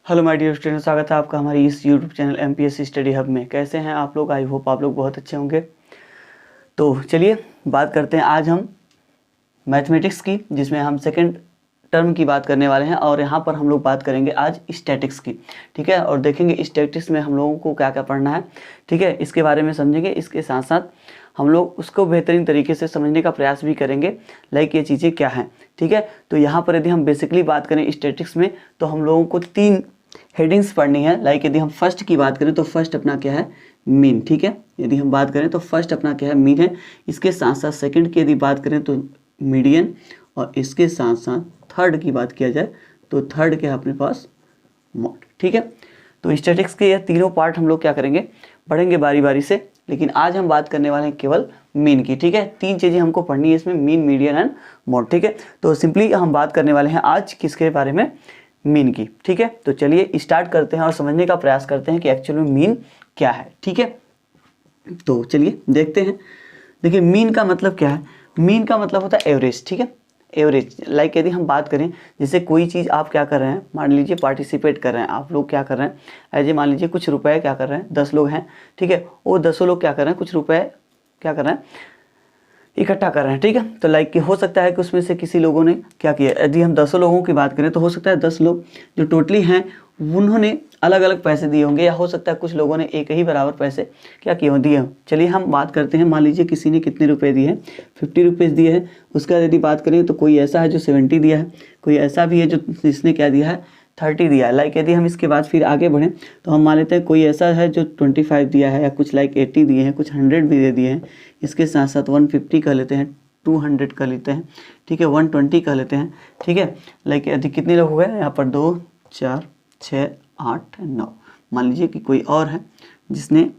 Hello my dear student, स्वागत है आपका हमारी इस YouTube channel MPSC study hub में। कैसे हैं आप लोग? आई होप आप लोग बहुत अच्छे होंगे। तो चलिए बात करते हैं आज हम मैथमेटिक्स की, जिसमें हम सेकंड टर्म की बात करने वाले हैं। और यहाँ पर हम लोग बात करेंगे आज स्टैटिक्स की, ठीक है। और देखेंगे स्टैटिक्स में हम लोगों को क्या क्या पढ़ना है, ठीक है। इसके बारे में समझेंगे। इसके साथ साथ हम लोग उसको बेहतरीन तरीके से समझने का प्रयास भी करेंगे, लाइक ये चीज़ें क्या हैं, ठीक है। तो यहाँ पर यदि हम बेसिकली बात करें स्टैटिक्स में, तो हम लोगों को 3 हेडिंग्स पढ़नी है। लाइक यदि हम फर्स्ट की बात करें तो फर्स्ट अपना क्या है, मीन, ठीक है। यदि हम बात करें तो फर्स्ट अपना क्या है, मीन है। इसके साथ साथ सेकंड की यदि बात करें तो मीडियन, और इसके साथ साथ थर्ड की बात किया जाए तो थर्ड क्या है अपने पास, मॉड, ठीक है। तो स्टैटिक्स के ये तीनों पार्ट हम लोग क्या करेंगे, पढ़ेंगे बारी बारी से। लेकिन आज हम बात करने वाले हैं केवल मीन की, ठीक है। 3 चीज़ें हमको पढ़नी है इसमें, मीन, मीडियन एंड मॉड, ठीक है। तो सिंपली हम बात करने वाले हैं आज किसके बारे में, मीन की, ठीक है। तो चलिए स्टार्ट करते हैं और समझने का प्रयास करते हैं कि एक्चुअली में मीन क्या है, ठीक है। तो चलिए देखते हैं। देखिए मीन का मतलब क्या है। मीन का मतलब होता है एवरेज, ठीक है। एवरेज, लाइक यदि हम बात करें, जैसे कोई चीज़ आप क्या कर रहे हैं, मान लीजिए पार्टिसिपेट कर रहे हैं आप लोग, क्या कर रहे हैं एज ए, मान लीजिए कुछ रुपए क्या कर रहे हैं, 10 लोग हैं, ठीक है। वो 10 लोग क्या कर रहे हैं, कुछ रुपए क्या कर रहे हैं, इकट्ठा कर रहे हैं, ठीक है। तो लाइक हो सकता है कि उसमें से किसी लोगों ने क्या किया, यदि हम 10 लोगों की बात करें तो हो सकता है 10 लोग जो टोटली हैं उन्होंने अलग अलग पैसे दिए होंगे, या हो सकता है कुछ लोगों ने एक ही बराबर पैसे क्या किए हों, दिए हों। चलिए हम बात करते हैं, मान लीजिए किसी ने कितने रुपए दिए हैं, 50 रुपीज़ दिए हैं। उसका यदि बात करें तो कोई ऐसा है जो 70 दिया है, कोई ऐसा भी है जो जिसने क्या दिया है, 30 दिया है। लाइक यदि हम इसके बाद फिर आगे बढ़ें तो हम मान लेते हैं कोई ऐसा है जो 25 दिया है, या कुछ लाइक 80 दिए हैं, कुछ 100 भी दे दिए हैं। इसके साथ साथ 150 कह लेते हैं, 200 कह लेते हैं, ठीक है, 120 कह लेते हैं, ठीक है। लाइक यदि कितने लोग हो गए यहाँ पर, 2 4 6 8 9, मान लीजिए कि कोई और है जिसने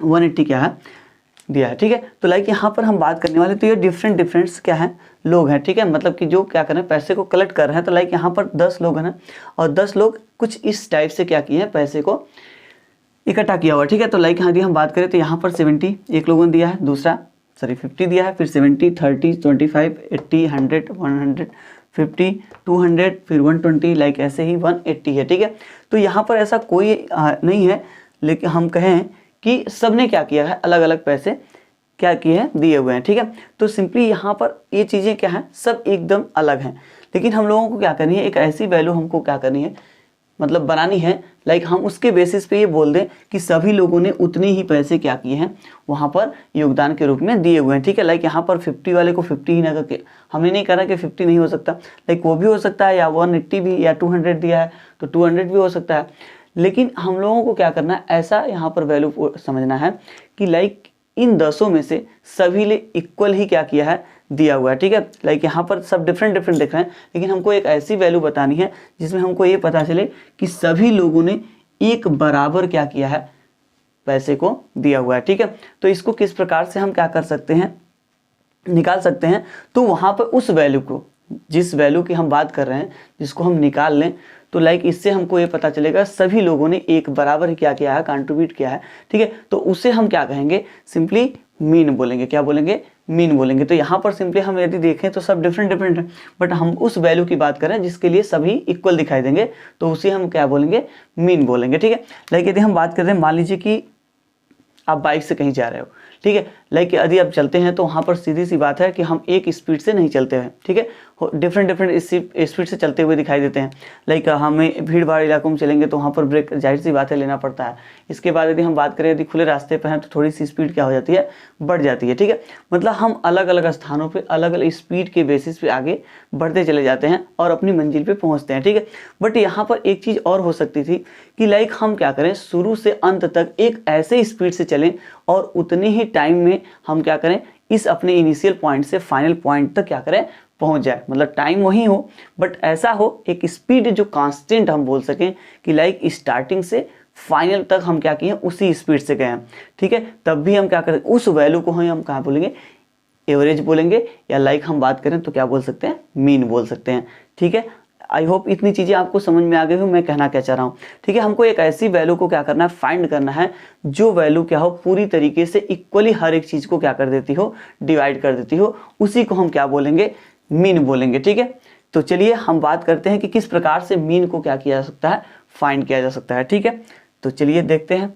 180 क्या है दिया है, ठीक है। तो लाइक यहाँ पर हम बात करने वाले, तो ये डिफरेंट क्या है, लोग हैं, ठीक है। मतलब कि जो क्या कर रहे हैं, पैसे को कलेक्ट कर रहे हैं। तो लाइक यहाँ पर 10 लोग हैं ना, और 10 लोग कुछ इस टाइप से क्या किए हैं, पैसे को इकट्ठा किया हुआ, ठीक है। तो लाइक यदि हम बात करें तो यहाँ पर 70 एक लोगों ने दिया है, दूसरा 50 दिया है, फिर 70 30 25 80 100 150 200 फिर 120, लाइक ऐसे ही 180 है, ठीक है। तो यहाँ पर ऐसा कोई नहीं है, लेकिन हम कहें कि सबने क्या किया है, अलग अलग पैसे क्या किए हैं, दिए हुए हैं, ठीक है। तो सिंपली यहाँ पर ये चीज़ें क्या हैं, सब एकदम अलग हैं। लेकिन हम लोगों को क्या करनी है, एक ऐसी वैल्यू हमको क्या करनी है, मतलब बनानी है, लाइक हम उसके बेसिस पे ये बोल दें कि सभी लोगों ने उतने ही पैसे क्या किए हैं, वहाँ पर योगदान के रूप में दिए हुए हैं, ठीक है। लाइक यहाँ पर 50 वाले को 50 ही ना करके, हमने नहीं कहा कि 50 नहीं हो सकता, लाइक वो भी हो सकता है, या 180 भी, या 200 दिया है तो 200 भी हो सकता है। लेकिन हम लोगों को क्या करना है, ऐसा यहाँ पर वैल्यू समझना है कि लाइक इन 10 में से सभी ने इक्वल ही क्या किया है, दिया हुआ है, ठीक है। लाइक यहाँ पर सब डिफरेंट दिख रहे हैं, लेकिन हमको एक ऐसी वैल्यू बतानी है जिसमें हमको ये पता चले कि सभी लोगों ने एक बराबर क्या किया है, पैसे को दिया हुआ है, ठीक है। तो इसको किस प्रकार से हम क्या कर सकते हैं, निकाल सकते हैं। तो वहाँ पर उस वैल्यू को, जिस वैल्यू की हम बात कर रहे हैं, जिसको हम निकाल लें, तो लाइक इससे हमको ये पता चलेगा सभी लोगों ने एक बराबर क्या किया है, कंट्रीब्यूट किया है, ठीक है। तो उसे हम क्या कहेंगे, सिंपली मीन बोलेंगे। क्या बोलेंगे, मीन बोलेंगे। तो यहाँ पर सिंपली हम यदि देखें तो सब डिफरेंट है, बट हम उस वैल्यू की बात करें जिसके लिए सभी इक्वल दिखाई देंगे, तो उसे हम क्या बोलेंगे, मीन बोलेंगे, ठीक है। लाइक यदि हम बात करें, मान लीजिए कि आप बाइक से कहीं जा रहे हो, ठीक है। लाइक यदि आप चलते हैं तो वहाँ पर सीधी सी बात है कि हम एक स्पीड से नहीं चलते हैं, ठीक है। डिफरेंट स्पीड से चलते हुए दिखाई देते हैं। लाइक हमें भीड़ भाड़ इलाकों में चलेंगे तो वहाँ पर ब्रेक जाहिर सी बात है लेना पड़ता है। इसके बाद यदि हम बात करें, यदि खुले रास्ते पर हैं तो थोड़ी सी स्पीड क्या हो जाती है, बढ़ जाती है, ठीक है। मतलब हम अलग अलग स्थानों पर अलग अलग स्पीड के बेसिस पे आगे बढ़ते चले जाते हैं और अपनी मंजिल पे पहुँचते हैं, ठीक है। बट यहाँ पर एक चीज़ और हो सकती थी कि लाइक हम क्या करें, शुरू से अंत तक एक ऐसे स्पीड से चलें और उतने ही टाइम में हम क्या करें, इस अपने इनिशियल पॉइंट से फाइनल पॉइंट तक क्या करें, पहुंच जाए। मतलब टाइम वही हो, बट ऐसा हो एक स्पीड जो कांस्टेंट हम बोल सकें कि लाइक स्टार्टिंग से फाइनल तक हम क्या किए, उसी स्पीड से गए हैं, ठीक है। तब भी हम क्या करें, उस वैल्यू को हम कहाँ बोलेंगे, एवरेज बोलेंगे, या लाइक हम बात करें तो क्या बोल सकते हैं, मीन बोल सकते हैं, ठीक है। आई होप इतनी चीज़ें आपको समझ में आ गई हो, मैं कहना क्या चाह रहा हूँ, ठीक है। हमको एक ऐसी वैल्यू को क्या करना है, फाइंड करना है जो वैल्यू क्या हो, पूरी तरीके से इक्वली हर एक चीज़ को क्या कर देती हो, डिवाइड कर देती हो, उसी को हम क्या बोलेंगे, मीन बोलेंगे, ठीक है। तो चलिए हम बात करते हैं कि किस प्रकार से मीन को क्या किया जा सकता है, फाइंड किया जा सकता है। ठीक है, तो चलिए देखते हैं।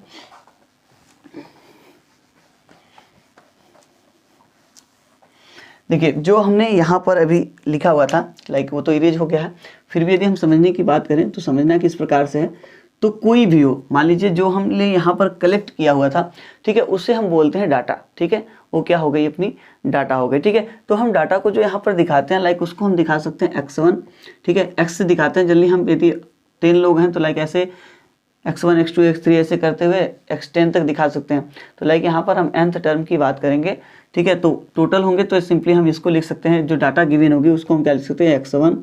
देखिए जो हमने यहाँ पर अभी लिखा हुआ था लाइक वो तो इरेज हो गया है, फिर भी यदि हम समझने की बात करें तो समझना किस प्रकार से है। तो कोई भी हो, मान लीजिए जो हमने यहाँ पर कलेक्ट किया हुआ था, ठीक है, उसे हम बोलते हैं डाटा। ठीक है, वो क्या हो गई, अपनी डाटा हो गई। ठीक है, तो हम डाटा को जो यहाँ पर दिखाते हैं लाइक उसको हम दिखा सकते हैं x1। ठीक है, x से दिखाते हैं जल्दी, हम यदि 10 लोग हैं तो लाइक ऐसे x1 x2 x3 ऐसे करते हुए x10 तक दिखा सकते हैं। तो लाइक यहाँ पर हम nth टर्म की बात करेंगे। ठीक है, तो टोटल होंगे तो सिंपली हम इसको लिख सकते हैं, जो डाटा गिवन होगी उसको हम क्या लिख सकते हैं, x1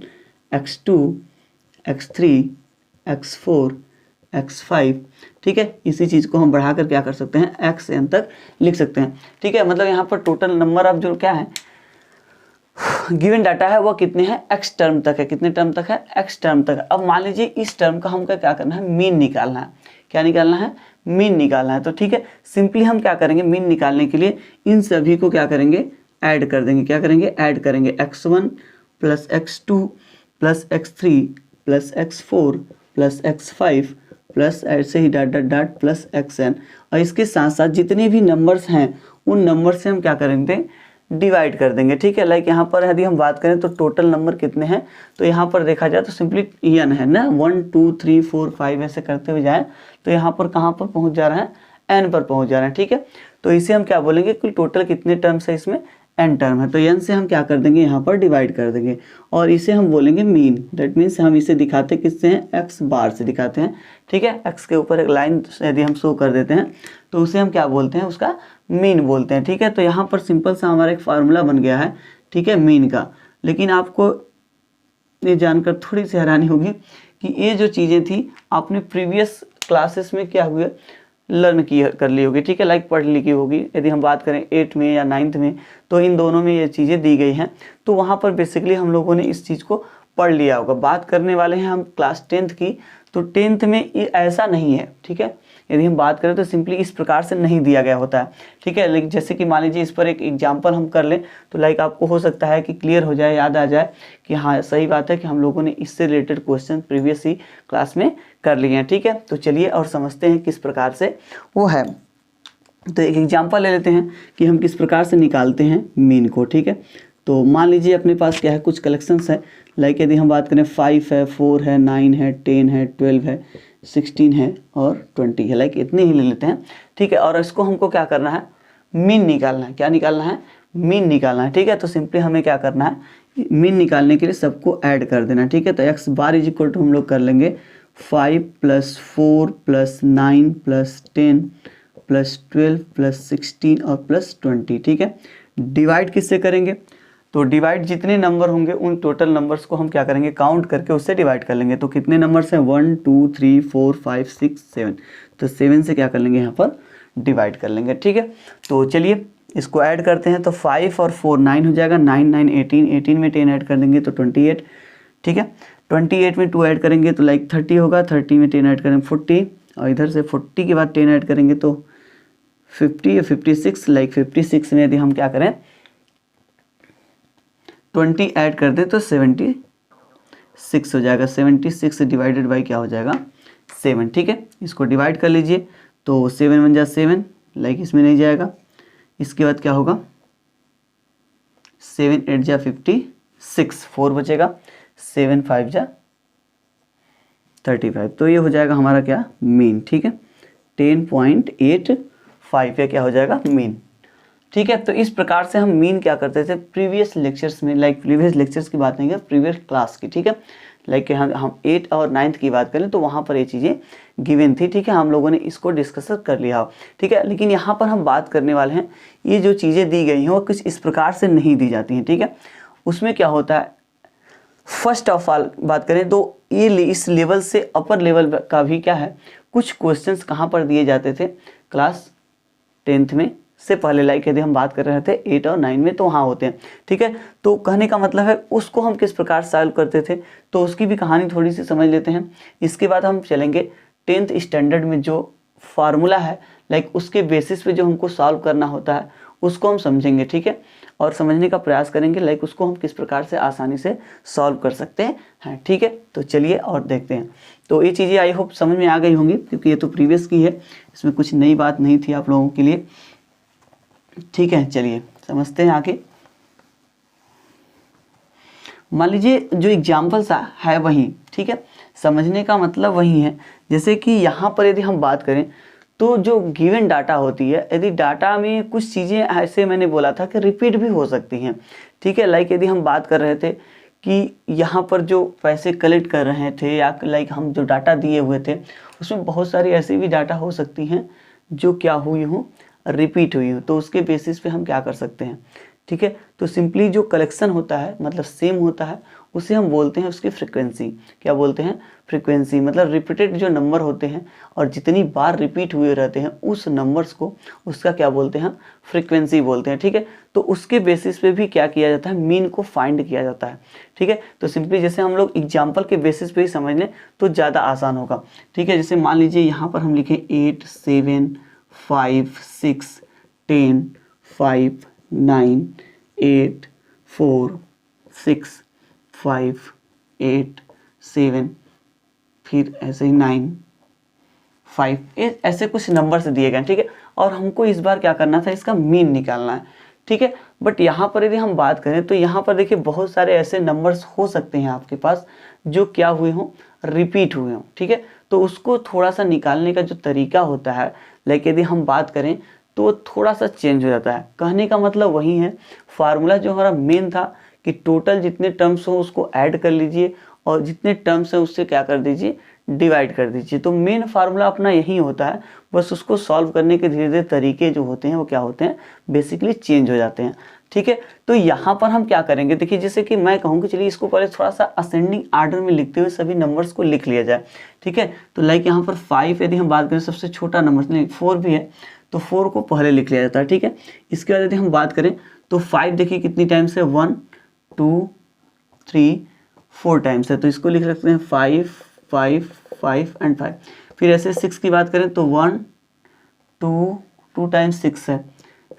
x2 x3 x4 x5। ठीक है, इसी चीज़ को हम बढ़ाकर क्या कर सकते हैं, xn तक लिख सकते हैं। ठीक है, मतलब यहाँ पर टोटल नंबर ऑफ जो क्या है गिवन डाटा है वो कितने हैं, x टर्म तक है। कितने टर्म तक है, x टर्म तक है। अब मान लीजिए इस टर्म का हमको क्या करना है, मीन निकालना है। क्या निकालना है, मीन निकालना है। तो ठीक है, सिंपली हम क्या करेंगे, मीन निकालने के लिए इन सभी को क्या करेंगे, ऐड कर देंगे। क्या करेंगे, ऐड करेंगे, x1 plus x2 plus x3 plus x4 plus x5 plus ऐसे ही dot dot dot plus xn। और इसके साथ साथ जितने भी नंबर्स हैं उन नंबर से हम क्या करेंगे, डिवाइड कर देंगे। ठीक है, लाइक यहाँ पर यदि हम बात करें तो टोटल नंबर कितने हैं, तो यहाँ पर देखा जाए तो सिंपली n है ना, 1 2 3 4 5 ऐसे करते हुए जाए तो यहाँ पर कहाँ पर पहुँच जा रहा है, n पर पहुँच जा रहा है। ठीक है, तो इसे हम क्या बोलेंगे, कुल टोटल कितने टर्म्स है इसमें, n टर्म है। तो n से हम क्या कर देंगे, यहाँ पर डिवाइड कर देंगे और इसे हम बोलेंगे मीन। दैट मीन्स हम इसे दिखाते किससे हैं, x बार से दिखाते हैं। ठीक है, x के ऊपर एक लाइन यदि हम शो कर देते हैं तो उसे हम क्या बोलते हैं, उसका मीन बोलते हैं। ठीक है, तो यहाँ पर सिंपल सा हमारा एक फार्मूला बन गया है, ठीक है, मीन का। लेकिन आपको ये जानकर थोड़ी सी हैरानी होगी कि ये जो चीज़ें थी आपने प्रीवियस क्लासेस में क्या हुए, लर्न की कर ली होगी। ठीक है, लाइक पढ़ लिखी होगी। यदि हम बात करें 8 में या 9th में तो इन दोनों में ये चीज़ें दी गई हैं, तो वहाँ पर बेसिकली हम लोगों ने इस चीज़ को पढ़ लिया होगा। बात करने वाले हैं हम क्लास 10th की, तो 10th में ये ऐसा नहीं है। ठीक है, यदि हम बात करें तो सिंपली इस प्रकार से नहीं दिया गया होता है। ठीक है, लेकिन जैसे कि मान लीजिए इस पर एक एग्जांपल हम कर लें तो लाइक आपको हो सकता है कि क्लियर हो जाए, याद आ जाए कि हाँ सही बात है कि हम लोगों ने इससे रिलेटेड क्वेश्चन प्रीवियस ही क्लास में कर लिए हैं। ठीक है, तो चलिए और समझते हैं किस प्रकार से वो है। तो एक एग्जाम्पल ले लेते हैं कि हम किस प्रकार से निकालते हैं मीन को। ठीक है, तो मान लीजिए अपने पास क्या है, कुछ कलेक्शंस है। लाइक यदि हम बात करें 5 है, 4 है, 9 है, 10 है, 12 है, 16 है और 20 है। लाइक इतने ही ले लेते हैं। ठीक है, और इसको हमको क्या करना है, मीन निकालना है। क्या निकालना है, मीन निकालना है। ठीक है, तो सिंपली हमें क्या करना है, मीन निकालने के लिए सबको ऐड कर देना। ठीक है, तो x bar is equal to हम लोग कर लेंगे 5 plus 4 plus 9 plus 10 plus 12 plus 16 और प्लस 20। ठीक है, डिवाइड किससे करेंगे, तो डिवाइड जितने नंबर होंगे उन टोटल नंबर्स को हम क्या करेंगे, काउंट करके उससे डिवाइड कर लेंगे। तो कितने नंबर्स हैं, 1 2 3 4 5 6 7, तो 7 से क्या कर लेंगे, यहाँ पर डिवाइड कर लेंगे। ठीक है, तो चलिए इसको ऐड करते हैं। तो 5 और 4 9 हो जाएगा, 9 9 18, 18 में 10 ऐड कर देंगे तो 28। ठीक है, 28 में 2 ऐड करेंगे तो लाइक 30 होगा, 30 में 10 ऐड करेंगे 40, और इधर से 40 के बाद 10 ऐड करेंगे तो 50 या 56। लाइक 56 में यदि हम क्या करें 20 ऐड कर दें तो 76 हो जाएगा। 76 डिवाइडेड बाई क्या हो जाएगा, 7। ठीक है, इसको डिवाइड कर लीजिए तो 7 1 जा 7, लाइक इसमें नहीं जाएगा। इसके बाद क्या होगा, 7 8 जा 56, 4 बचेगा, 7 5 जा 35, तो ये हो जाएगा हमारा क्या, मीन। ठीक है, 10.85 या क्या हो जाएगा, मीन। ठीक है, तो इस प्रकार से हम मीन क्या करते थे प्रीवियस लेक्चर्स में, लाइक प्रीवियस लेक्चर्स की बात नहीं है, प्रीवियस क्लास की। ठीक है, लाइक हम 8 और 9th की बात करें तो वहाँ पर ये चीज़ें गिवन थी। ठीक है, हम लोगों ने इसको डिस्कस कर लिया। ठीक है, लेकिन यहाँ पर हम बात करने वाले हैं, ये जो चीज़ें दी गई हैं वो कुछ इस प्रकार से नहीं दी जाती हैं। ठीक है, उसमें क्या होता है, फर्स्ट ऑफ ऑल बात करें तो ये इस लेवल से अपर लेवल का भी क्या है, कुछ क्वेश्चंस कहाँ पर दिए जाते थे, क्लास 10th में से पहले। लाइक यदि हम बात कर रहे थे 8 और 9 में तो वहाँ होते हैं। ठीक है, तो कहने का मतलब है उसको हम किस प्रकार सॉल्व करते थे, तो उसकी भी कहानी थोड़ी सी समझ लेते हैं। इसके बाद हम चलेंगे 10th स्टैंडर्ड में जो फार्मूला है, लाइक उसके बेसिस पे जो हमको सॉल्व करना होता है उसको हम समझेंगे। ठीक है, और समझने का प्रयास करेंगे लाइक उसको हम किस प्रकार से आसानी से सॉल्व कर सकते हैं। ठीक है, तो चलिए और देखते हैं। तो ये चीज़ें आई होप समझ में आ गई होंगी, क्योंकि ये तो प्रीवियस की है, इसमें कुछ नई बात नहीं थी आप लोगों के लिए। ठीक है, चलिए समझते हैं आगे। मान लीजिए जो एग्जाम्पल सा है वही, ठीक है, समझने का मतलब वही है। जैसे कि यहाँ पर यदि हम बात करें तो जो गिवन डाटा होती है, यदि डाटा में कुछ चीज़ें ऐसे मैंने बोला था कि रिपीट भी हो सकती हैं। ठीक है, लाइक यदि हम बात कर रहे थे कि यहाँ पर जो पैसे कलेक्ट कर रहे थे या लाइक हम जो डाटा दिए हुए थे उसमें बहुत सारी ऐसी भी डाटा हो सकती हैं जो क्या हुई हो, रिपीट हुई हो। तो उसके बेसिस पे हम क्या कर सकते हैं, ठीक है, तो सिंपली जो कलेक्शन होता है मतलब सेम होता है, उसे हम बोलते हैं उसकी फ्रीक्वेंसी। क्या बोलते हैं, फ्रीक्वेंसी। मतलब रिपीटेड जो नंबर होते हैं और जितनी बार रिपीट हुए रहते हैं उस नंबर्स को, उसका क्या बोलते हैं, फ्रीक्वेंसी बोलते हैं। ठीक है, तो उसके बेसिस पे भी क्या किया जाता है, मीन को फाइंड किया जाता है। ठीक है, तो सिंपली जैसे हम लोग एग्जाम्पल के बेसिस पे ही समझ लें तो ज़्यादा आसान होगा। ठीक है, जैसे मान लीजिए यहाँ पर हम लिखें 8 7 5 6 10 5 9 8 4 6 5 8 7, फिर ऐसे ही 9 5, ऐसे कुछ नंबर से दिए गए। ठीक है, और हमको इस बार क्या करना था, इसका मीन निकालना है। ठीक है, बट यहाँ पर यदि हम बात करें तो यहाँ पर देखिए बहुत सारे ऐसे नंबर्स हो सकते हैं आपके पास जो क्या हुए हों, रिपीट हुए हों। ठीक है, तो उसको थोड़ा सा निकालने का जो तरीका होता है, लाइक यदि हम बात करें तो थोड़ा सा चेंज हो जाता है। कहने का मतलब वही है, फार्मूला जो हमारा मेन था कि टोटल जितने टर्म्स हो उसको ऐड कर लीजिए और जितने टर्म्स हैं उससे क्या कर दीजिए, डिवाइड कर दीजिए। तो मेन फार्मूला अपना यही होता है, बस उसको सॉल्व करने के धीरे धीरे तरीके जो होते हैं वो क्या होते हैं, बेसिकली चेंज हो जाते हैं। ठीक है, तो यहाँ पर हम क्या करेंगे, देखिए जैसे कि मैं कहूँ कि चलिए इसको पहले थोड़ा सा असेंडिंग आर्डर में लिखते हुए सभी नंबर्स को लिख लिया जाए। ठीक है, तो लाइक यहाँ पर 5 यदि हम बात करें सबसे छोटा नंबर, 4 भी है तो 4 को पहले लिख लिया जाता है। ठीक है, इसके बाद यदि हम बात करें तो 5 देखिए कितनी टाइम्स है, 1 2 3 4 टाइम्स है, तो इसको लिख सकते हैं 5 5 5 एंड 5। फिर ऐसे 6 की बात करें तो 1 2 टाइम्स 6 है।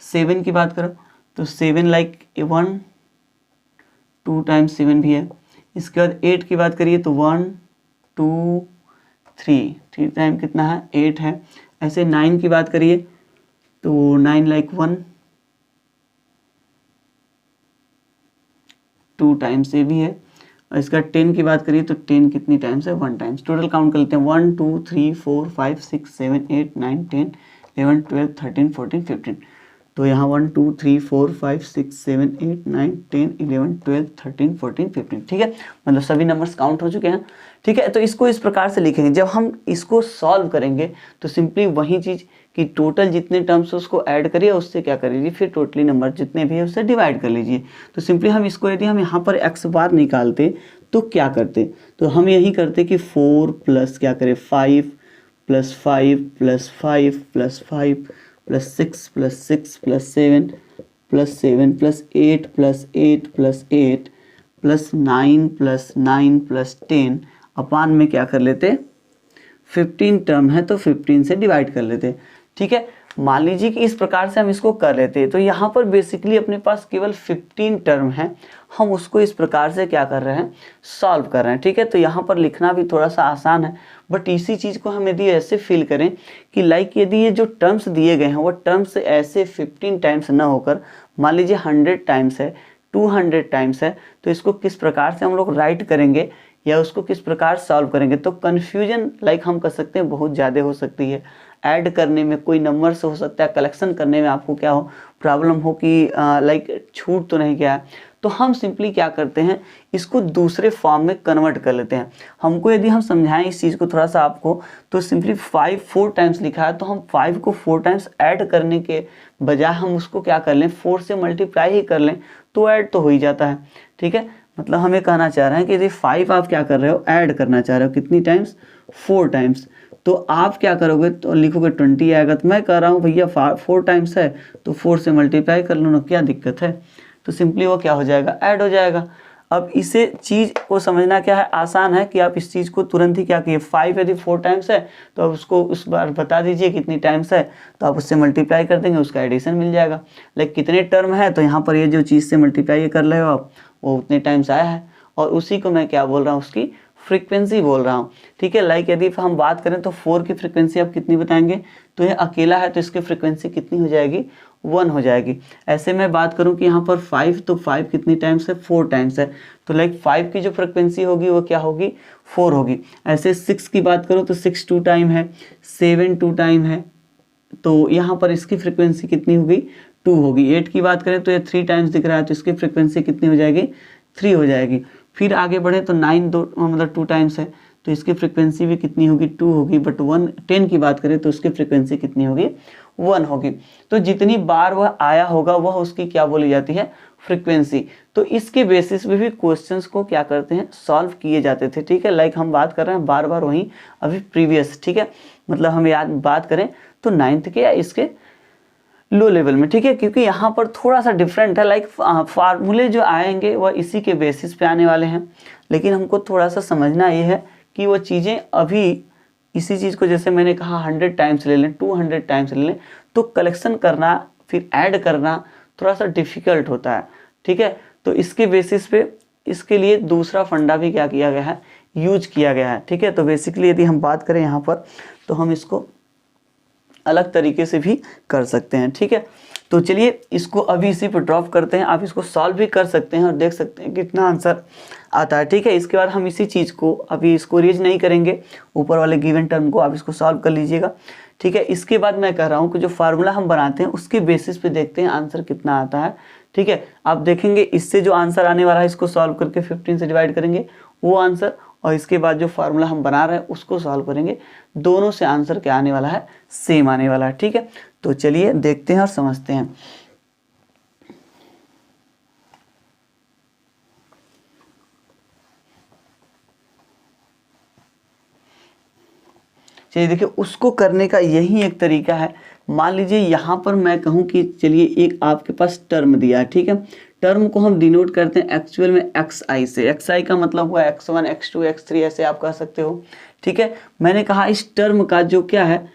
7 की बात करो तो 7 लाइक 1 2 टाइम्स 7 भी है। इसके बाद 8 की बात करिए तो 1 2 3 टाइम कितना है, 8 है। ऐसे 9 की बात करिए तो 9 लाइक 1 2 टाइम्स ये भी है। और इसका 10 की बात करिए तो 10 कितनी टाइम्स है, 1 टाइम्स। टोटल काउंट कर लेते हैं 1 2 3 4 5 6 7 8 9 10 11 12 13 14 15। तो यहाँ 1 2 3 4 5 6 7 8 9 10 11 12 13 14 15। ठीक है, मतलब सभी नंबर्स काउंट हो चुके हैं। ठीक है, तो इसको इस प्रकार से लिखेंगे। जब हम इसको सॉल्व करेंगे तो सिंपली वही चीज़ कि टोटल जितने टर्म्स उसको ऐड करिए, उससे क्या कर लीजिए, फिर टोटली नंबर जितने भी है उससे डिवाइड कर लीजिए। तो सिंपली हम इसको यदि हम यहाँ पर x बार निकालते तो क्या करते, तो हम यही करते कि 4 प्लस क्या करें 5 plus 5 plus 5 plus 5 plus 6 plus 6 plus 7 plus 7 plus 8 plus 8 plus 8 plus 9 plus 9 plus 10 अपान में क्या कर लेते, 15 टर्म है तो 15 से डिवाइड कर लेते। ठीक है, मान लीजिए कि इस प्रकार से हम इसको कर लेते हैं तो यहाँ पर बेसिकली अपने पास केवल 15 टर्म है, हम उसको इस प्रकार से क्या कर रहे हैं, सॉल्व कर रहे हैं। ठीक है, तो यहाँ पर लिखना भी थोड़ा सा आसान है, बट इसी चीज़ को हम यदि ऐसे फील करें कि लाइक यदि ये जो टर्म्स दिए गए हैं वो टर्म्स ऐसे 15 टाइम्स ना होकर मान लीजिए 100 टाइम्स है, 200 टाइम्स है, तो इसको किस प्रकार से हम लोग राइट करेंगे या उसको किस प्रकार सॉल्व करेंगे, तो कन्फ्यूजन लाइक हम कर सकते हैं बहुत ज़्यादा हो सकती है। ऐड करने में कोई नंबर से हो सकता है, कलेक्शन करने में आपको क्या हो, प्रॉब्लम हो कि लाइक छूट तो नहीं गया। तो हम सिंपली क्या करते हैं, इसको दूसरे फॉर्म में कन्वर्ट कर लेते हैं। हमको यदि हम समझाएं इस चीज़ को थोड़ा सा आपको, तो सिंपली 5 4 टाइम्स लिखा है तो हम 5 को 4 टाइम्स ऐड करने के बजाय हम उसको क्या कर लें, 4 से मल्टीप्लाई ही कर लें तो ऐड तो हो ही जाता है। ठीक है, मतलब हमें कहना चाह रहे हैं कि यदि 5 आप क्या कर रहे हो, ऐड करना चाह रहे हो कितनी टाइम्स, 4 टाइम्स, तो आप क्या करोगे, तो लिखोगे 20 आएगा। तो मैं कह रहा हूँ भैया 4 टाइम्स है तो 4 से मल्टीप्लाई कर लो ना, क्या दिक्कत है। तो सिंपली वो क्या हो जाएगा, ऐड हो जाएगा। अब इसे चीज़ को समझना क्या है, आसान है कि आप इस चीज़ को तुरंत ही क्या किए, 5 यदि 4 टाइम्स है तो आप उसको उस बार बता दीजिए कितनी टाइम्स है, तो आप उससे मल्टीप्लाई कर देंगे, उसका एडिशन मिल जाएगा। लाइक कितने टर्म है, तो यहाँ पर ये जो चीज़ से मल्टीप्लाई कर रहे हो आप वो उतने टाइम्स आया है, और उसी को मैं क्या बोल रहा हूँ, उसकी फ्रीक्वेंसी बोल रहा हूँ। ठीक है, लाइक यदि हम बात करें तो 4 की फ्रीक्वेंसी आप कितनी बताएंगे, तो ये अकेला है तो इसकी फ्रीक्वेंसी कितनी हो जाएगी, 1 हो जाएगी। ऐसे मैं बात करूं कि यहाँ पर 5, तो 5 कितनी टाइम्स है, 4 टाइम्स है, तो लाइक 5 की जो फ्रीक्वेंसी होगी वो क्या होगी, 4 होगी। ऐसे 6 की बात करूं तो 6 2 टाइम है, 7 2 टाइम है, तो यहाँ पर इसकी फ्रीक्वेंसी कितनी होगी, 2 होगी। 8 की बात करें तो ये 3 टाइम्स दिख रहा है, तो इसकी फ्रीक्वेंसी कितनी हो जाएगी, 3 हो जाएगी। फिर आगे बढ़े तो 9 मतलब 2 टाइम्स है, तो इसकी फ्रीक्वेंसी भी कितनी होगी, 2 होगी। बट 10 की बात करें तो उसकी फ्रीक्वेंसी कितनी होगी, 1 होगी। तो जितनी बार वह आया होगा वह उसकी क्या बोली जाती है, फ्रीक्वेंसी। तो इसके बेसिस पे भी क्वेश्चंस को क्या करते हैं, सॉल्व किए जाते थे। ठीक है, लाइक हम बात कर रहे हैं बार बार वहीं अभी प्रीवियस, ठीक है, मतलब हम याद बात करें तो 9th के या इसके लो लेवल में। ठीक है, क्योंकि यहाँ पर थोड़ा सा डिफरेंट है, लाइक फार्मूले जो आएंगे वह इसी के बेसिस पे आने वाले हैं, लेकिन हमको थोड़ा सा समझना ये है कि वो चीज़ें अभी इसी चीज़ को जैसे मैंने कहा 100 टाइम्स ले लें, 200 टाइम्स ले लें, तो कलेक्शन करना फिर ऐड करना थोड़ा सा डिफिकल्ट होता है। ठीक है, तो इसके बेसिस पे इसके लिए दूसरा फंडा भी क्या किया गया है, यूज किया गया है। ठीक है, तो बेसिकली यदि हम बात करें यहाँ पर तो हम इसको अलग तरीके से भी कर सकते हैं। ठीक है, तो चलिए इसको अभी इसी पर ड्रॉप करते हैं, आप इसको सॉल्व भी कर सकते हैं और देख सकते हैं कितना आंसर आता है। ठीक है, इसके बाद हम इसी चीज़ को अभी इसको रीज नहीं करेंगे, ऊपर वाले गिवन टर्म को आप इसको सॉल्व कर लीजिएगा। ठीक है, इसके बाद मैं कह रहा हूँ कि जो फार्मूला हम बनाते हैं उसके बेसिस पे देखते हैं आंसर कितना आता है। ठीक है, आप देखेंगे इससे जो आंसर आने वाला है इसको सॉल्व करके 15 से डिवाइड करेंगे वो आंसर, और इसके बाद जो फार्मूला हम बना रहे हैं उसको सॉल्व करेंगे, दोनों से आंसर क्या आने वाला है, सेम आने वाला है। ठीक है, तो चलिए देखते हैं और समझते हैं। चलिए देखिए, उसको करने का यही एक तरीका है। मान लीजिए यहाँ पर मैं कहूँ कि चलिए एक आपके पास टर्म दिया है। ठीक है, टर्म को हम डिनोट करते हैं एक्चुअल में xi से। xi का मतलब हुआ x1 x2 x3, ऐसे आप कह सकते हो। ठीक है, मैंने कहा इस टर्म का जो क्या है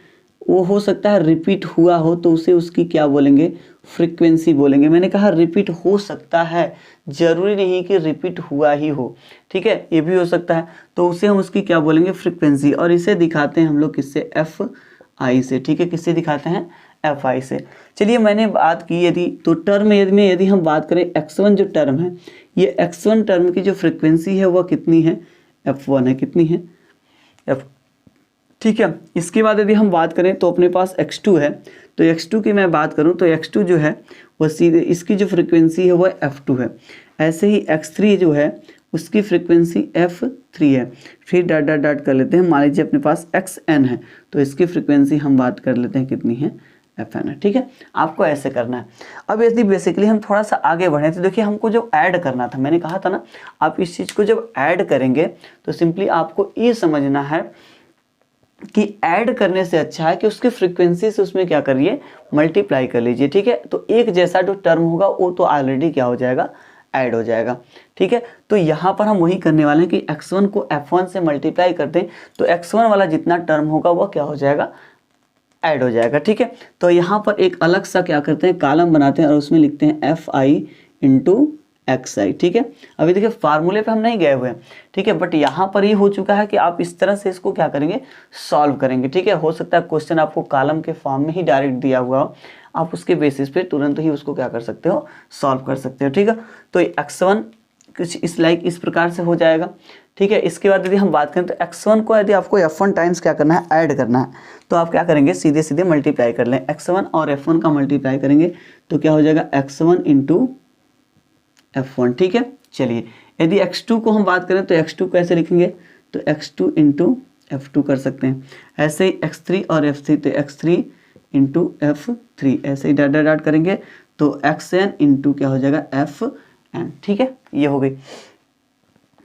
वो हो सकता है रिपीट हुआ हो, तो उसे उसकी क्या बोलेंगे, फ्रीक्वेंसी बोलेंगे। मैंने कहा रिपीट हो सकता है, जरूरी नहीं कि रिपीट हुआ ही हो। ठीक है, ये भी हो सकता है, तो उसे हम उसकी क्या बोलेंगे, फ्रीक्वेंसी। और इसे दिखाते हैं हम लोग किससे, fi से। ठीक है, किससे दिखाते हैं, fi से। चलिए मैंने बात की यदि तो टर्म यदि हम बात करें x1 जो टर्म है, ये x1 टर्म की जो फ्रीक्वेंसी है वह कितनी है, f1 है। कितनी है, f। ठीक है, इसके बाद यदि हम बात करें तो अपने पास x2 है, तो x2 की मैं बात करूं तो x2 जो है वह सीधे इसकी जो फ्रीक्वेंसी है वह f2 है। ऐसे ही x3 जो है उसकी फ्रीक्वेंसी f3 है। फिर डॉट डॉट डॉट कर लेते हैं, मान लीजिए अपने पास xn है, तो इसकी फ्रीक्वेंसी हम बात कर लेते हैं कितनी है, fn है। ठीक है, आपको ऐसे करना है। अब यदि बेसिकली हम थोड़ा सा आगे बढ़े तो देखिए हमको जो ऐड करना था, मैंने कहा था ना आप इस चीज़ को जब ऐड करेंगे तो सिंपली आपको ये समझना है कि ऐड करने से अच्छा है कि उसकी फ्रीक्वेंसी से उसमें क्या करिए, मल्टीप्लाई कर लीजिए। ठीक है, तो एक जैसा जो टर्म होगा वो तो ऑलरेडी क्या हो जाएगा, ऐड हो जाएगा। ठीक है, तो यहाँ पर हम वही करने वाले हैं कि x1 को f1 से मल्टीप्लाई कर दें, तो x1 वाला जितना टर्म होगा वह क्या हो जाएगा, ऐड हो जाएगा। ठीक है, तो यहाँ पर एक अलग सा क्या करते हैं, कॉलम बनाते हैं और उसमें लिखते हैं fi इंटू xi। ठीक है, अभी देखिए फार्मूले पे हम नहीं गए हुए हैं। ठीक है, बट यहाँ पर ये हो चुका है कि आप इस तरह से इसको क्या करेंगे, सॉल्व करेंगे। ठीक है, हो सकता है क्वेश्चन आपको कॉलम के फॉर्म में ही डायरेक्ट दिया हुआ हो, आप उसके बेसिस पे तुरंत ही उसको क्या कर सकते हो, सॉल्व कर सकते हो। ठीक है, तो x1 कुछ इस प्रकार से हो जाएगा। ठीक है, इसके बाद यदि हम बात करें तो x1 को यदि आपको f1 टाइम्स क्या करना है, ऐड करना है, तो आप क्या करेंगे, सीधे सीधे मल्टीप्लाई कर लें। x1 और f1 का मल्टीप्लाई करेंगे तो क्या हो जाएगा, x1 इंटू f1। ठीक है, चलिए यदि x2 को हम बात करें तो x2 कैसे लिखेंगे, तो x2 इंटू f2 कर सकते हैं। ऐसे ही x3 और f3, तो x3 इंटू f3, ऐसे ही डॉट डॉट डॉट करेंगे तो xn इंटू क्या हो जाएगा, fn। ठीक है, ये हो गई।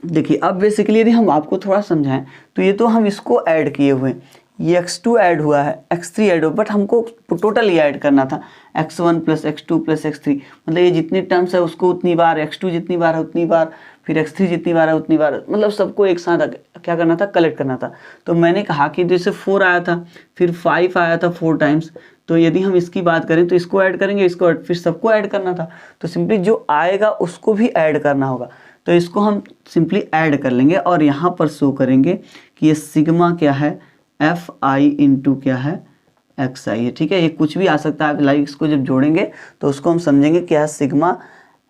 देखिए अब बेसिकली यदि हम आपको थोड़ा समझाएं तो ये तो हम इसको ऐड किए हुए हैं, ये x2 ऐड हुआ है, x3 ऐड हुआ, बट हमको टोटल ही ऐड करना था, x1 plus x2 plus x3, मतलब ये जितनी टर्म्स है उसको उतनी बार, x2 जितनी बार है उतनी बार फिर x3 जितनी बार है उतनी बार, मतलब सबको एक साथ क्या करना था, कलेक्ट करना था। तो मैंने कहा कि जैसे 4 आया था, फिर 5 आया था 4 टाइम्स, तो यदि हम इसकी बात करें तो इसको ऐड करेंगे, इसको ऐड, फिर सबको ऐड करना था। तो सिंपली जो आएगा उसको भी ऐड करना होगा, तो इसको हम सिंपली ऐड कर लेंगे और यहाँ पर शो करेंगे कि ये सिग्मा क्या है, एफ आई इंटू क्या है, एक्स आई है। ठीक है, ये कुछ भी आ सकता है, लाइक इसको जब जोड़ेंगे तो उसको हम समझेंगे क्या है, सिग्मा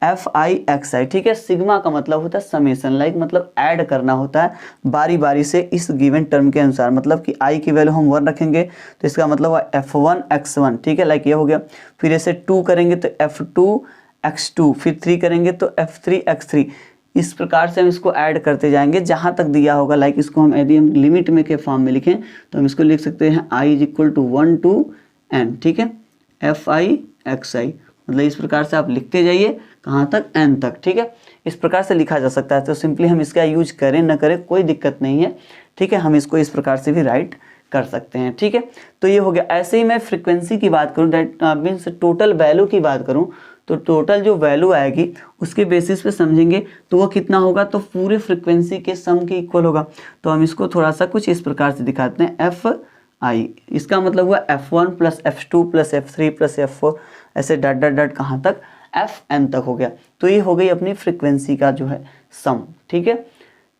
एफ आई एक्स आई। ठीक है, सिग्मा का मतलब होता है समेशन, लाइक मतलब ऐड करना होता है बारी बारी से इस गिवन टर्म के अनुसार। मतलब कि आई की वैल्यू हम 1 रखेंगे तो इसका मतलब हुआ f1 x1। ठीक है, लाइक ये हो गया। फिर ऐसे 2 करेंगे तो f2 x2, फिर 3 करेंगे तो f3 x3। इस प्रकार से हम इसको ऐड करते जाएंगे जहाँ तक दिया होगा। लाइक इसको हम यदि हम लिमिट में के फॉर्म में लिखें तो हम इसको लिख सकते हैं i is equal to 1 to n। ठीक है, एफ आई एक्स आई, मतलब इस प्रकार से आप लिखते जाइए कहाँ तक, n तक। ठीक है, इस प्रकार से लिखा जा सकता है। तो सिंपली हम इसका यूज करें ना करें कोई दिक्कत नहीं है। ठीक है, हम इसको इस प्रकार से भी राइट कर सकते हैं। ठीक है, तो ये हो गया। ऐसे ही मैं फ्रीक्वेंसी की बात करूँ, दैट मीन्स टोटल वैल्यू की बात करूँ, तो टोटल जो वैल्यू आएगी उसके बेसिस पे समझेंगे तो वो कितना होगा, तो पूरे फ्रीक्वेंसी के सम के इक्वल होगा। तो हम इसको थोड़ा सा कुछ इस प्रकार से दिखाते हैं, एफ आई, इसका मतलब हुआ f1 plus f2 plus f3 plus f4, ऐसे डट डट डट कहाँ तक, fn तक हो गया। तो ये हो गई अपनी फ्रीक्वेंसी का जो है सम। ठीक है,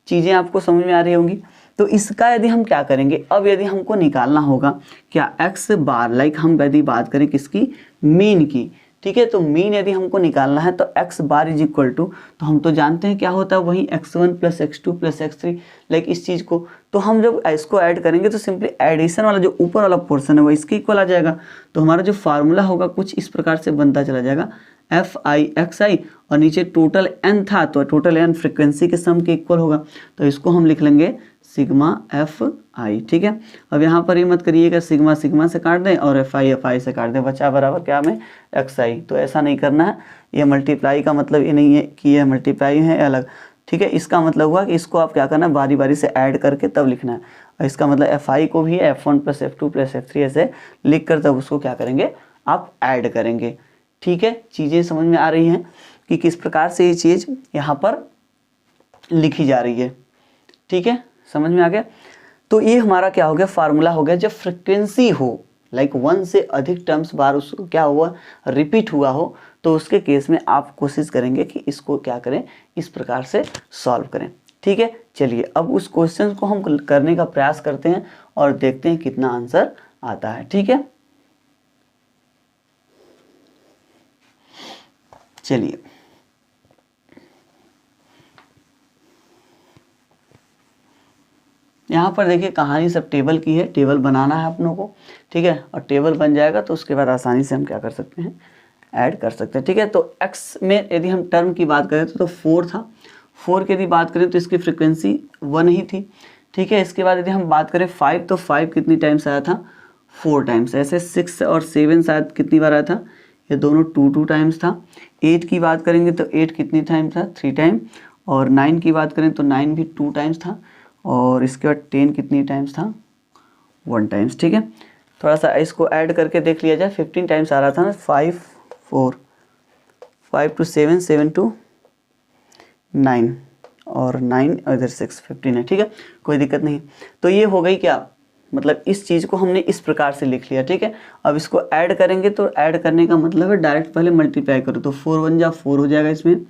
चीज़ें आपको समझ में आ रही होंगी। तो इसका यदि हम क्या करेंगे, अब यदि हमको निकालना होगा क्या x बार, लाइक हम यदि बात करें किसकी, मीन की। ठीक है, तो मीन यदि हमको निकालना है तो x bar is equal to, तो हम तो जानते हैं क्या होता है, वही x1 plus x2 plus x3, like इस चीज़ को। तो हम जब इसको ऐड करेंगे तो सिंपली एडिशन वाला जो ऊपर वाला पोर्शन है वो इसके इक्वल आ जाएगा। तो हमारा जो फार्मूला होगा कुछ इस प्रकार से बनता चला जाएगा, एफ आई एक्स आई, और नीचे टोटल एन था तो टोटल एन फ्रिक्वेंसी के सम के इक्वल होगा। तो इसको हम लिख लेंगे सिग्मा एफ आई। ठीक है, अब यहाँ पर ही मत करिएगा सिग्मा सिग्मा से काट दें और एफ आई से काट दें, बचा बराबर क्या में एक्स आई। तो ऐसा नहीं करना है, ये मल्टीप्लाई का मतलब ये नहीं है कि ये मल्टीप्लाई है अलग। ठीक है, इसका मतलब हुआ कि इसको आप क्या करना है, बारी बारी से ऐड करके तब लिखना है। और इसका मतलब एफ आई को भी f1 plus f2 plus f3 ऐसे लिख कर तब उसको क्या करेंगे, आप ऐड करेंगे। ठीक है, चीज़ें समझ में आ रही हैं कि किस प्रकार से ये चीज़ यहाँ पर लिखी जा रही है। ठीक है, समझ में आ गया। तो ये हमारा क्या हो गया, फार्मूला हो गया। जब फ्रिक्वेंसी हो, लाइक 1 से अधिक टर्म्स बार उसको क्या हुआ, रिपीट हुआ हो, तो उसके केस में आप कोशिश करेंगे कि इसको क्या करें, इस प्रकार से सॉल्व करें। ठीक है, चलिए अब उस क्वेश्चन को हम करने का प्रयास करते हैं और देखते हैं कितना आंसर आता है। ठीक है, चलिए यहाँ पर देखिए कहानी सब टेबल की है, टेबल बनाना है अपनों को। ठीक है, और टेबल बन जाएगा तो उसके बाद आसानी से हम क्या कर सकते हैं, ऐड कर सकते हैं। ठीक है, तो x में यदि हम टर्म की बात करें तो 4 था, 4 की यदि बात करें तो इसकी फ्रिक्वेंसी 1 ही थी। ठीक है, इसके बाद यदि हम बात करें 5, तो 5 कितनी टाइम्स आया था, 4 टाइम्स। ऐसे 6 और 7 शायद कितनी बार आया था, ये दोनों 2 टाइम्स था। 8 की बात करेंगे तो 8 कितनी टाइम था, 3 टाइम। और 9 की बात करें तो 9 भी 2 टाइम्स था। और इसके बाद 10 कितनी टाइम्स था, 1 टाइम्स। ठीक है, थोड़ा सा इसको ऐड करके देख लिया जाए, 15 टाइम्स आ रहा था ना, 5 4 5 to 7 7 to 9 और 9 और इधर 6 15 है। ठीक है, कोई दिक्कत नहीं। तो ये हो गई क्या, मतलब इस चीज़ को हमने इस प्रकार से लिख लिया। ठीक है, अब इसको ऐड करेंगे तो ऐड करने का मतलब है डायरेक्ट पहले मल्टीप्लाई करो, तो 4 1 जा 4 हो जाएगा, इसमें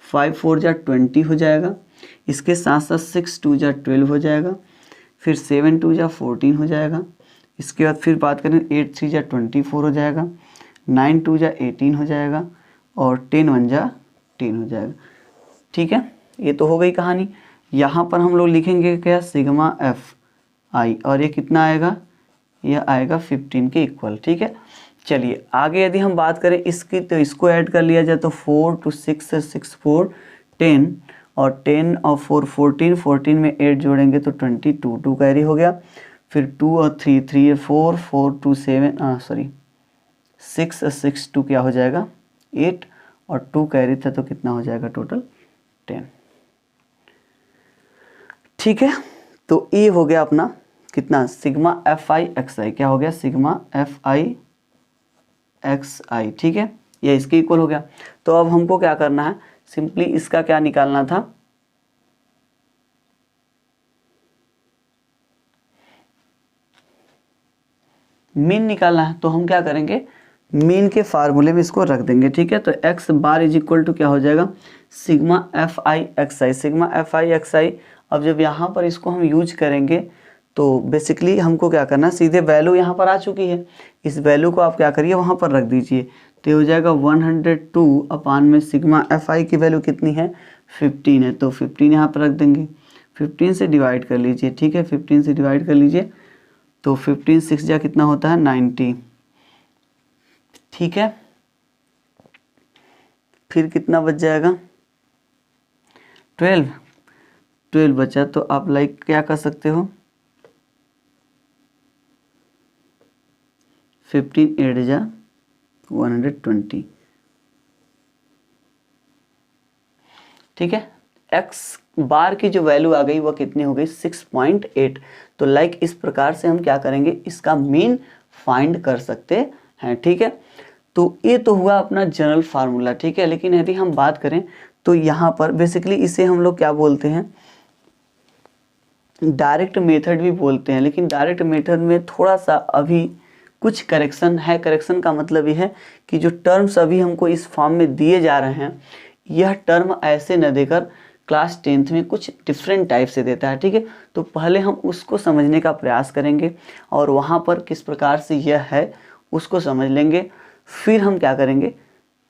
5 4 जा 20 हो जाएगा, इसके साथ साथ 6 2 जा 12 हो जाएगा, फिर 7 2 जा 14 हो जाएगा। इसके बाद फिर बात करें 8 3 जा 24 हो जाएगा, 9 2 जा 18 हो जाएगा और 10 1 जा 10 हो जाएगा। ठीक है, ये तो हो गई कहानी। यहाँ पर हम लोग लिखेंगे क्या, सिग्मा एफ आई, और ये कितना आएगा, यह आएगा 15 के इक्वल। ठीक है, चलिए आगे यदि हम बात करें इसकी, तो इसको ऐड कर लिया जाए तो 4 to 6 6 4 10 और 10 और 4 14, 14 में 8 जोड़ेंगे तो 22 2 कैरी हो गया। फिर 2 और 3 3 4 4 2 7 सॉरी 6 6 2 क्या हो जाएगा 8 और 2 कैरी था तो कितना हो जाएगा टोटल 10। ठीक है, तो ये हो गया अपना कितना, सिग्मा एफ आई एक्स आई, क्या हो गया, सिग्मा एफ आई एक्स आई। ठीक है, ये इसके इक्वल हो गया। तो अब हमको क्या करना है, सिंपली इसका क्या निकालना था, मीन निकालना है तो हम क्या करेंगे, मीन के फार्मूले में इसको रख देंगे, ठीक है। तो x bar is equal to क्या हो जाएगा, sigma F I x I, sigma F I x I. अब जब यहाँ पर इसको हम यूज करेंगे तो बेसिकली हमको क्या करना, सीधे वैल्यू यहाँ पर आ चुकी है, इस वैल्यू को आप क्या करिए वहाँ पर रख दीजिए, तो हो जाएगा 102 अपान में सिग्मा एफ आई की वैल्यू कितनी है 15 है, तो 15 यहाँ पर रख देंगे, 15 से डिवाइड कर लीजिए, ठीक है, 15 से डिवाइड कर लीजिए, तो 15 6 जा कितना होता है 90, ठीक है। फिर कितना बच जाएगा 12 बचा, तो आप लाइक क्या कर सकते हो, 15 8 जा 120, ठीक है। एक्स बार की जो वैल्यू आ गई वह कितनी हो गई 6.8। तो लाइक इस प्रकार से हम क्या करेंगे, इसका मीन फाइंड कर सकते हैं, ठीक है। तो ये तो हुआ अपना जनरल फार्मूला, ठीक है। लेकिन यदि हम बात करें तो यहाँ पर बेसिकली इसे हम लोग क्या बोलते हैं, डायरेक्ट मेथड भी बोलते हैं, लेकिन डायरेक्ट मेथड में थोड़ा सा अभी कुछ करेक्शन है। करेक्शन का मतलब ये है कि जो टर्म्स अभी हमको इस फॉर्म में दिए जा रहे हैं, यह टर्म ऐसे न देकर क्लास 10th में कुछ डिफरेंट टाइप से देता है, ठीक है। तो पहले हम उसको समझने का प्रयास करेंगे और वहाँ पर किस प्रकार से यह है उसको समझ लेंगे, फिर हम क्या करेंगे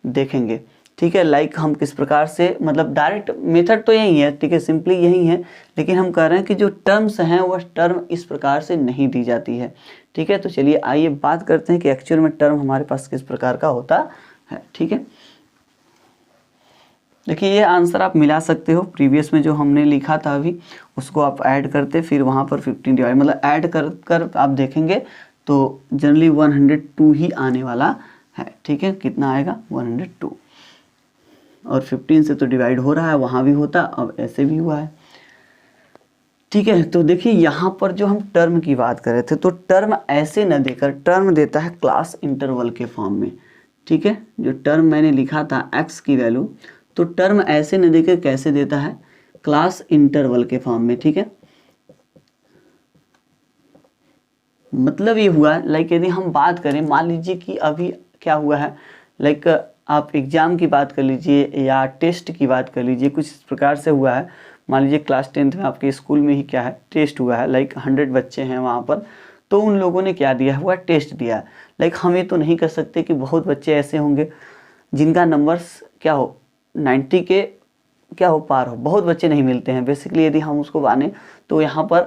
देखेंगे, ठीक है। लाइक हम किस प्रकार से, मतलब डायरेक्ट मेथड तो यही है, ठीक है, सिंपली यही है, लेकिन हम कह रहे हैं कि जो टर्म्स हैं वह टर्म इस प्रकार से नहीं दी जाती है, ठीक है। तो चलिए आइए बात करते हैं कि एक्चुअल में टर्म हमारे पास किस प्रकार का होता है, ठीक है। देखिए ये आंसर आप मिला सकते हो, प्रीवियस में जो हमने लिखा था अभी उसको आप ऐड करते, फिर वहाँ पर 15 डिवाइड मतलब ऐड कर आप देखेंगे तो जनरली 102 ही आने वाला है, ठीक है। कितना आएगा 102, और 15 से तो डिवाइड हो रहा है, वहाँ भी होता, अब ऐसे भी हुआ है, ठीक है। तो देखिए यहाँ पर जो हम टर्म की बात कर रहे थे, तो टर्म ऐसे न देकर टर्म देता है क्लास इंटरवल के फॉर्म में, ठीक है। जो टर्म मैंने लिखा था एक्स की वैल्यू, तो टर्म ऐसे न देकर कैसे देता है, क्लास इंटरवल के फॉर्म में, ठीक है। मतलब ये हुआ लाइक यदि हम बात करें, मान लीजिए कि अभी क्या हुआ है, लाइक आप एग्ज़ाम की बात कर लीजिए या टेस्ट की बात कर लीजिए, कुछ इस प्रकार से हुआ है। मान लीजिए क्लास 10th में आपके स्कूल में ही क्या है टेस्ट हुआ है, लाइक 100 बच्चे हैं वहाँ पर, तो उन लोगों ने क्या दिया हुआ टेस्ट दिया है। लाइक हम ये तो नहीं कर सकते कि बहुत बच्चे ऐसे होंगे जिनका नंबर्स क्या हो 90 के क्या हो पार हो, बहुत बच्चे नहीं मिलते हैं। बेसिकली यदि हम उसको माने तो यहाँ पर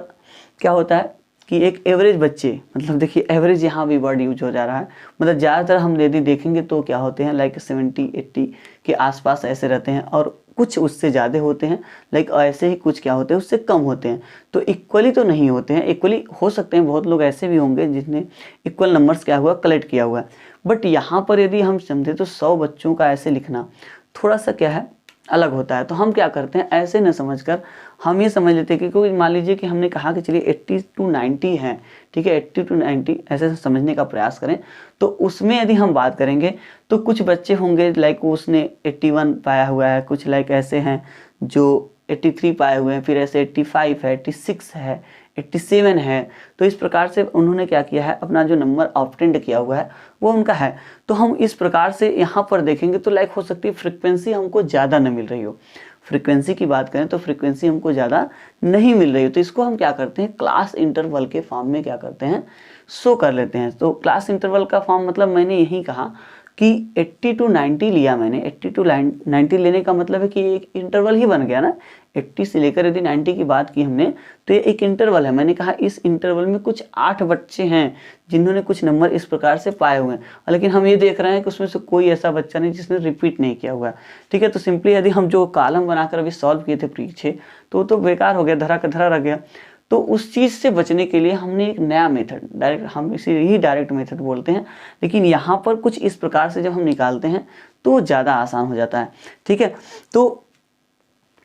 क्या होता है कि एक एवरेज बच्चे, मतलब देखिए एवरेज यहाँ भी वर्ड यूज हो जा रहा है, मतलब ज़्यादातर हम यदि देखेंगे तो क्या होते हैं लाइक 70-80 के आसपास ऐसे रहते हैं, और कुछ उससे ज़्यादा होते हैं, लाइक ऐसे ही कुछ क्या होते हैं उससे कम होते हैं। तो इक्वली तो नहीं होते हैं, इक्वली हो सकते हैं, बहुत लोग ऐसे भी होंगे जिसने इक्वल नंबर्स क्या हुआ कलेक्ट किया हुआ है। बट यहाँ पर यदि हम समझे तो 100 बच्चों का ऐसे लिखना थोड़ा सा क्या है अलग होता है। तो हम क्या करते हैं, ऐसे न समझकर हम ये समझ लेते हैं कि कोई मान लीजिए कि हमने कहा कि चलिए 80 to 90 है, ठीक है, 80 to 90 ऐसे समझने का प्रयास करें। तो उसमें यदि हम बात करेंगे तो कुछ बच्चे होंगे लाइक उसने 81 पाया हुआ है, कुछ लाइक ऐसे हैं जो 83 पाए हुए हैं, फिर ऐसे 85 है, 86 है, 87 है। तो इस प्रकार से उन्होंने क्या किया है, अपना जो नंबर ऑब्टेंड किया हुआ है वो उनका है। तो हम इस प्रकार से यहाँ पर देखेंगे तो लाइक हो सकती है फ्रीक्वेंसी हमको ज़्यादा न मिल रही हो, फ्रीक्वेंसी की बात करें तो फ्रीक्वेंसी हमको ज़्यादा नहीं मिल रही हो, तो इसको हम क्या करते हैं क्लास इंटरवल के फॉर्म में क्या करते हैं शो कर लेते हैं। तो क्लास इंटरवल का फॉर्म मतलब मैंने यही कहा कि 80 to 90 लिया मैंने, 80 to 90 लेने का मतलब है कि एक इंटरवल ही बन गया ना। 80 से लेकर यदि 90 की बात की हमने तो ये एक इंटरवल है। मैंने कहा इस इंटरवल में कुछ 8 बच्चे हैं जिन्होंने कुछ नंबर इस प्रकार से पाए हुए हैं, लेकिन हम ये देख रहे हैं कि उसमें से कोई ऐसा बच्चा नहीं जिसने रिपीट नहीं किया हुआ है, ठीक है। तो सिंपली यदि हम जो कॉलम बनाकर अभी सॉल्व किए थे पीछे तो बेकार हो गया, धरा का धरा रह गया। तो उस चीज़ से बचने के लिए हमने एक नया मेथड, डायरेक्ट, हम इसे ही डायरेक्ट मेथड बोलते हैं, लेकिन यहाँ पर कुछ इस प्रकार से जब हम निकालते हैं तो ज़्यादा आसान हो जाता है, ठीक है। तो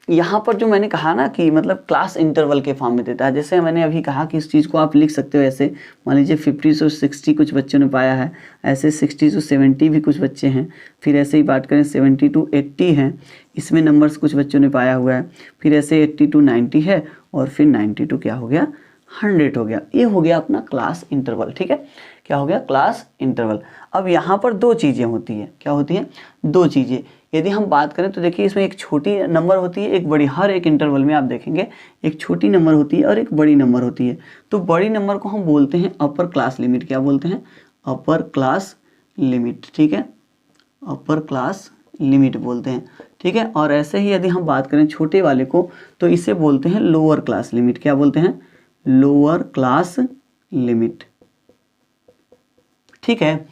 यहाँ पर जो मैंने कहा ना कि मतलब क्लास इंटरवल के फॉर्म में देता है, जैसे मैंने अभी कहा कि इस चीज़ को आप लिख सकते हो ऐसे, मान लीजिए 50 से 60 कुछ बच्चों ने पाया है, ऐसे 60 से 70 भी कुछ बच्चे हैं, फिर ऐसे ही बात करें 70 to 80 हैं, इसमें नंबर्स कुछ बच्चों ने पाया हुआ है, फिर ऐसे 80 to 90 है, और फिर 90 to क्या हो गया 100 हो गया। ये हो गया अपना क्लास इंटरवल, ठीक है। क्या हो गया, क्लास इंटरवल। अब यहाँ पर दो चीज़ें होती है, क्या होती हैं, दो चीज़ें। यदि हम बात करें तो देखिए इसमें एक छोटी नंबर होती है, एक बड़ी। हर एक इंटरवल में आप देखेंगे एक छोटी नंबर होती है और एक बड़ी नंबर होती है। तो बड़ी नंबर को हम बोलते हैं अपर क्लास लिमिट। क्या बोलते हैं, अपर क्लास लिमिट, ठीक है, अपर क्लास लिमिट बोलते हैं, ठीक है। और ऐसे ही यदि हम बात करें छोटे वाले को तो इसे बोलते हैं लोअर क्लास लिमिट। क्या बोलते हैं, लोअर क्लास लिमिट, ठीक है।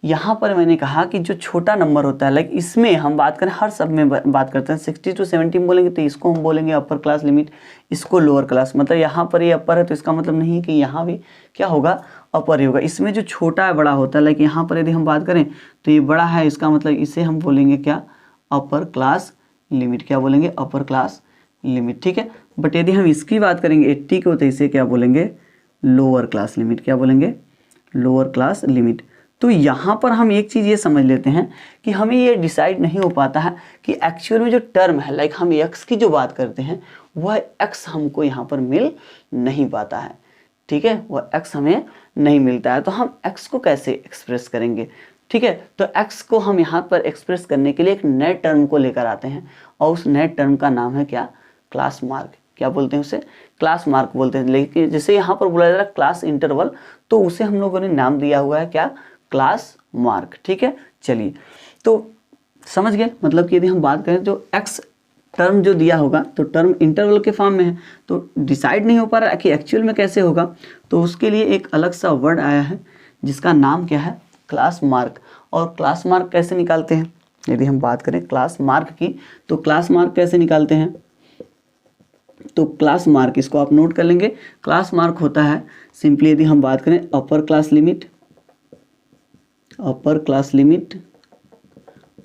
यहाँ पर मैंने कहा कि जो छोटा नंबर होता है, लाइक इसमें हम बात करें, हर सब में बात करते हैं 60 to 70 बोलेंगे तो इसको हम बोलेंगे अपर क्लास लिमिट, इसको लोअर क्लास। मतलब यहाँ पर ये अपर है तो इसका मतलब नहीं है कि यहाँ भी क्या होगा, अपर ही होगा। इसमें जो छोटा है बड़ा होता है, लाइक यहाँ पर यदि हम बात करें तो ये बड़ा है, इसका मतलब इसे हम बोलेंगे क्या, अपर क्लास लिमिट। क्या बोलेंगे, अपर क्लास लिमिट, ठीक है। बट यदि हम इसकी बात करेंगे 80 को तो इसे क्या बोलेंगे, लोअर क्लास लिमिट। क्या बोलेंगे, लोअर क्लास लिमिट। तो यहाँ पर हम एक चीज़ ये समझ लेते हैं कि हमें ये डिसाइड नहीं हो पाता है कि एक्चुअल में जो टर्म है, लाइक हम एक्स की जो बात करते हैं वह एक्स हमको यहाँ पर मिल नहीं पाता है, ठीक है, वह एक्स हमें नहीं मिलता है। तो हम एक्स को कैसे एक्सप्रेस करेंगे, ठीक है। तो एक्स को हम यहाँ पर एक्सप्रेस करने के लिए एक नए टर्म को लेकर आते हैं और उस नए टर्म का नाम है क्या, क्लास मार्क। क्या बोलते हैं उसे, क्लास मार्क बोलते हैं। लेकिन जैसे यहाँ पर बोला जा रहा है क्लास इंटरवल, तो उसे हम लोगों ने नाम दिया हुआ है क्या, क्लास मार्क, ठीक है। चलिए तो समझ गए, मतलब कि यदि हम बात करें जो एक्स टर्म जो दिया होगा तो टर्म इंटरवल के फॉर्म में है, तो डिसाइड नहीं हो पा रहा कि एक्चुअल में कैसे होगा, तो उसके लिए एक अलग सा वर्ड आया है जिसका नाम क्या है, क्लास मार्क। और क्लास मार्क कैसे निकालते हैं, यदि हम बात करें क्लास मार्क की तो क्लास मार्क कैसे निकालते हैं, तो क्लास मार्क, इसको आप नोट कर लेंगे, क्लास मार्क होता है सिंपली, यदि हम बात करें upper class limit, upper class limit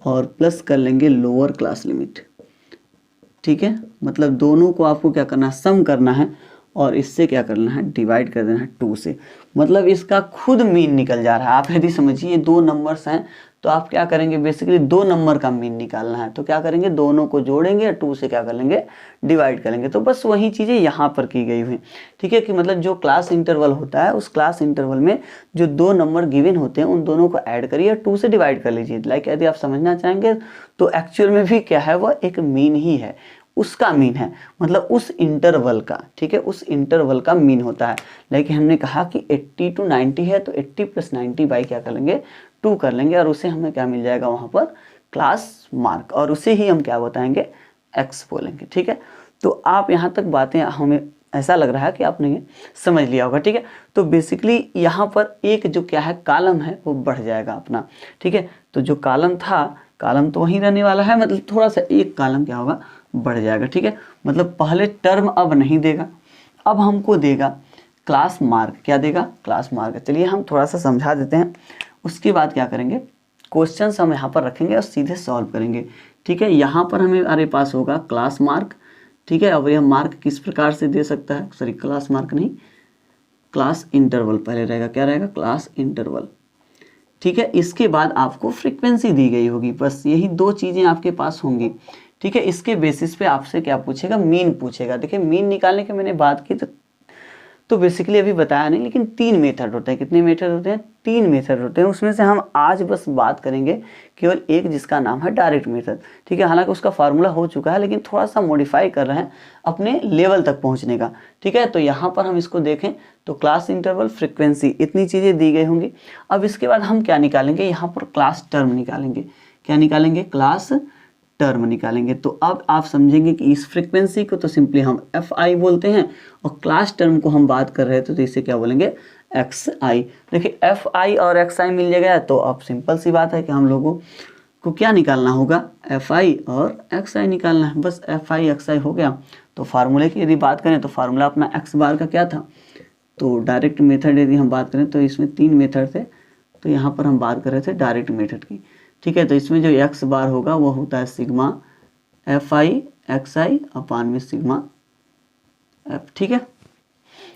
और प्लस कर लेंगे लोअर क्लास लिमिट, ठीक है। मतलब दोनों को आपको क्या करना है, सम करना है और इससे क्या करना है, डिवाइड कर देना है 2 से। मतलब इसका खुद मीन निकल जा रहा है। आप यदि समझिए दो नंबर्स हैं तो आप क्या करेंगे, बेसिकली दो नंबर का मीन निकालना है, तो क्या करेंगे, दोनों को जोड़ेंगे और 2 से क्या कर लेंगे, डिवाइड कर लेंगे। तो बस वही चीज़ें यहाँ पर की गई हुई, ठीक है। कि मतलब जो क्लास इंटरवल होता है उस क्लास इंटरवल में जो दो नंबर गिवन होते हैं उन दोनों को ऐड करिए, 2 से डिवाइड कर लीजिए। लाइक यदि आप समझना चाहेंगे तो एक्चुअल में भी क्या है, वह एक मीन ही है, उसका मीन है, मतलब उस इंटरवल का, ठीक है, उस इंटरवल का मीन होता है। लाइक हमने कहा कि 80 to 90 है तो 80 + 90 बाई क्या कर लेंगे, 2 कर लेंगे और उसे हमें क्या मिल जाएगा वहाँ पर, क्लास मार्क, और उसे ही हम क्या बताएंगे, एक्स बोलेंगे, ठीक है। तो आप यहाँ तक बातें, हमें ऐसा लग रहा है कि आपने समझ लिया होगा, ठीक है। तो बेसिकली यहाँ पर एक जो क्या है कॉलम है वो बढ़ जाएगा अपना, ठीक है। तो जो कॉलम था, कॉलम तो वहीं रहने वाला है, मतलब थोड़ा सा एक कॉलम क्या होगा, बढ़ जाएगा, ठीक है। मतलब पहले टर्म अब नहीं देगा, अब हमको देगा क्लास मार्क। क्या देगा, क्लास मार्क। चलिए हम थोड़ा सा समझा देते हैं, उसके बाद क्या करेंगे, क्वेश्चंस हम यहाँ पर रखेंगे और सीधे सॉल्व करेंगे, ठीक है। यहाँ पर हमारे पास होगा क्लास मार्क, ठीक है। अब यह मार्क किस प्रकार से दे सकता है, सॉरी क्लास मार्क नहीं, क्लास इंटरवल पहले रहेगा। क्या रहेगा, क्लास इंटरवल, ठीक है। इसके बाद आपको फ्रीक्वेंसी दी गई होगी, बस यही दो चीज़ें आपके पास होंगी, ठीक है। इसके बेसिस पे आपसे क्या पूछेगा, मीन पूछेगा। देखिए मीन निकालने की मैंने बात की तो बेसिकली अभी बताया नहीं, लेकिन 3 मेथड होते हैं। कितने मेथड होते हैं, 3 मेथड होते हैं। उसमें से हम आज बस बात करेंगे केवल एक, जिसका नाम है डायरेक्ट मेथड, ठीक है। हालांकि उसका फार्मूला हो चुका है लेकिन थोड़ा सा मॉडिफाई कर रहे हैं अपने लेवल तक पहुंचने का, ठीक है। तो यहाँ पर हम इसको देखें तो क्लास इंटरवल, फ्रिक्वेंसी, इतनी चीज़ें दी गई होंगी। अब इसके बाद हम क्या निकालेंगे, यहाँ पर क्लास टर्म निकालेंगे। क्या निकालेंगे, क्लास टर्म निकालेंगे। तो अब आप समझेंगे कि इस फ्रीक्वेंसी को तो सिंपली हम FI बोलते हैं और क्लास टर्म को हम बात कर रहे थे तो इसे क्या बोलेंगे, XI। देखिए FI और XI मिल जाएगा तो अब सिंपल सी बात है कि हम लोगों को क्या निकालना होगा, FI और XI निकालना है। बस FI XI हो गया। तो फार्मूले की यदि बात करें तो फार्मूला अपना x बार का क्या था, तो डायरेक्ट मेथड यदि हम बात करें तो इसमें 3 मेथड थे, तो यहाँ पर हम बात कर रहे थे डायरेक्ट मेथड की, ठीक है। तो इसमें जो x बार होगा वो होता है सिग्मा FI XI अपान में सिग्मा F, ठीक है।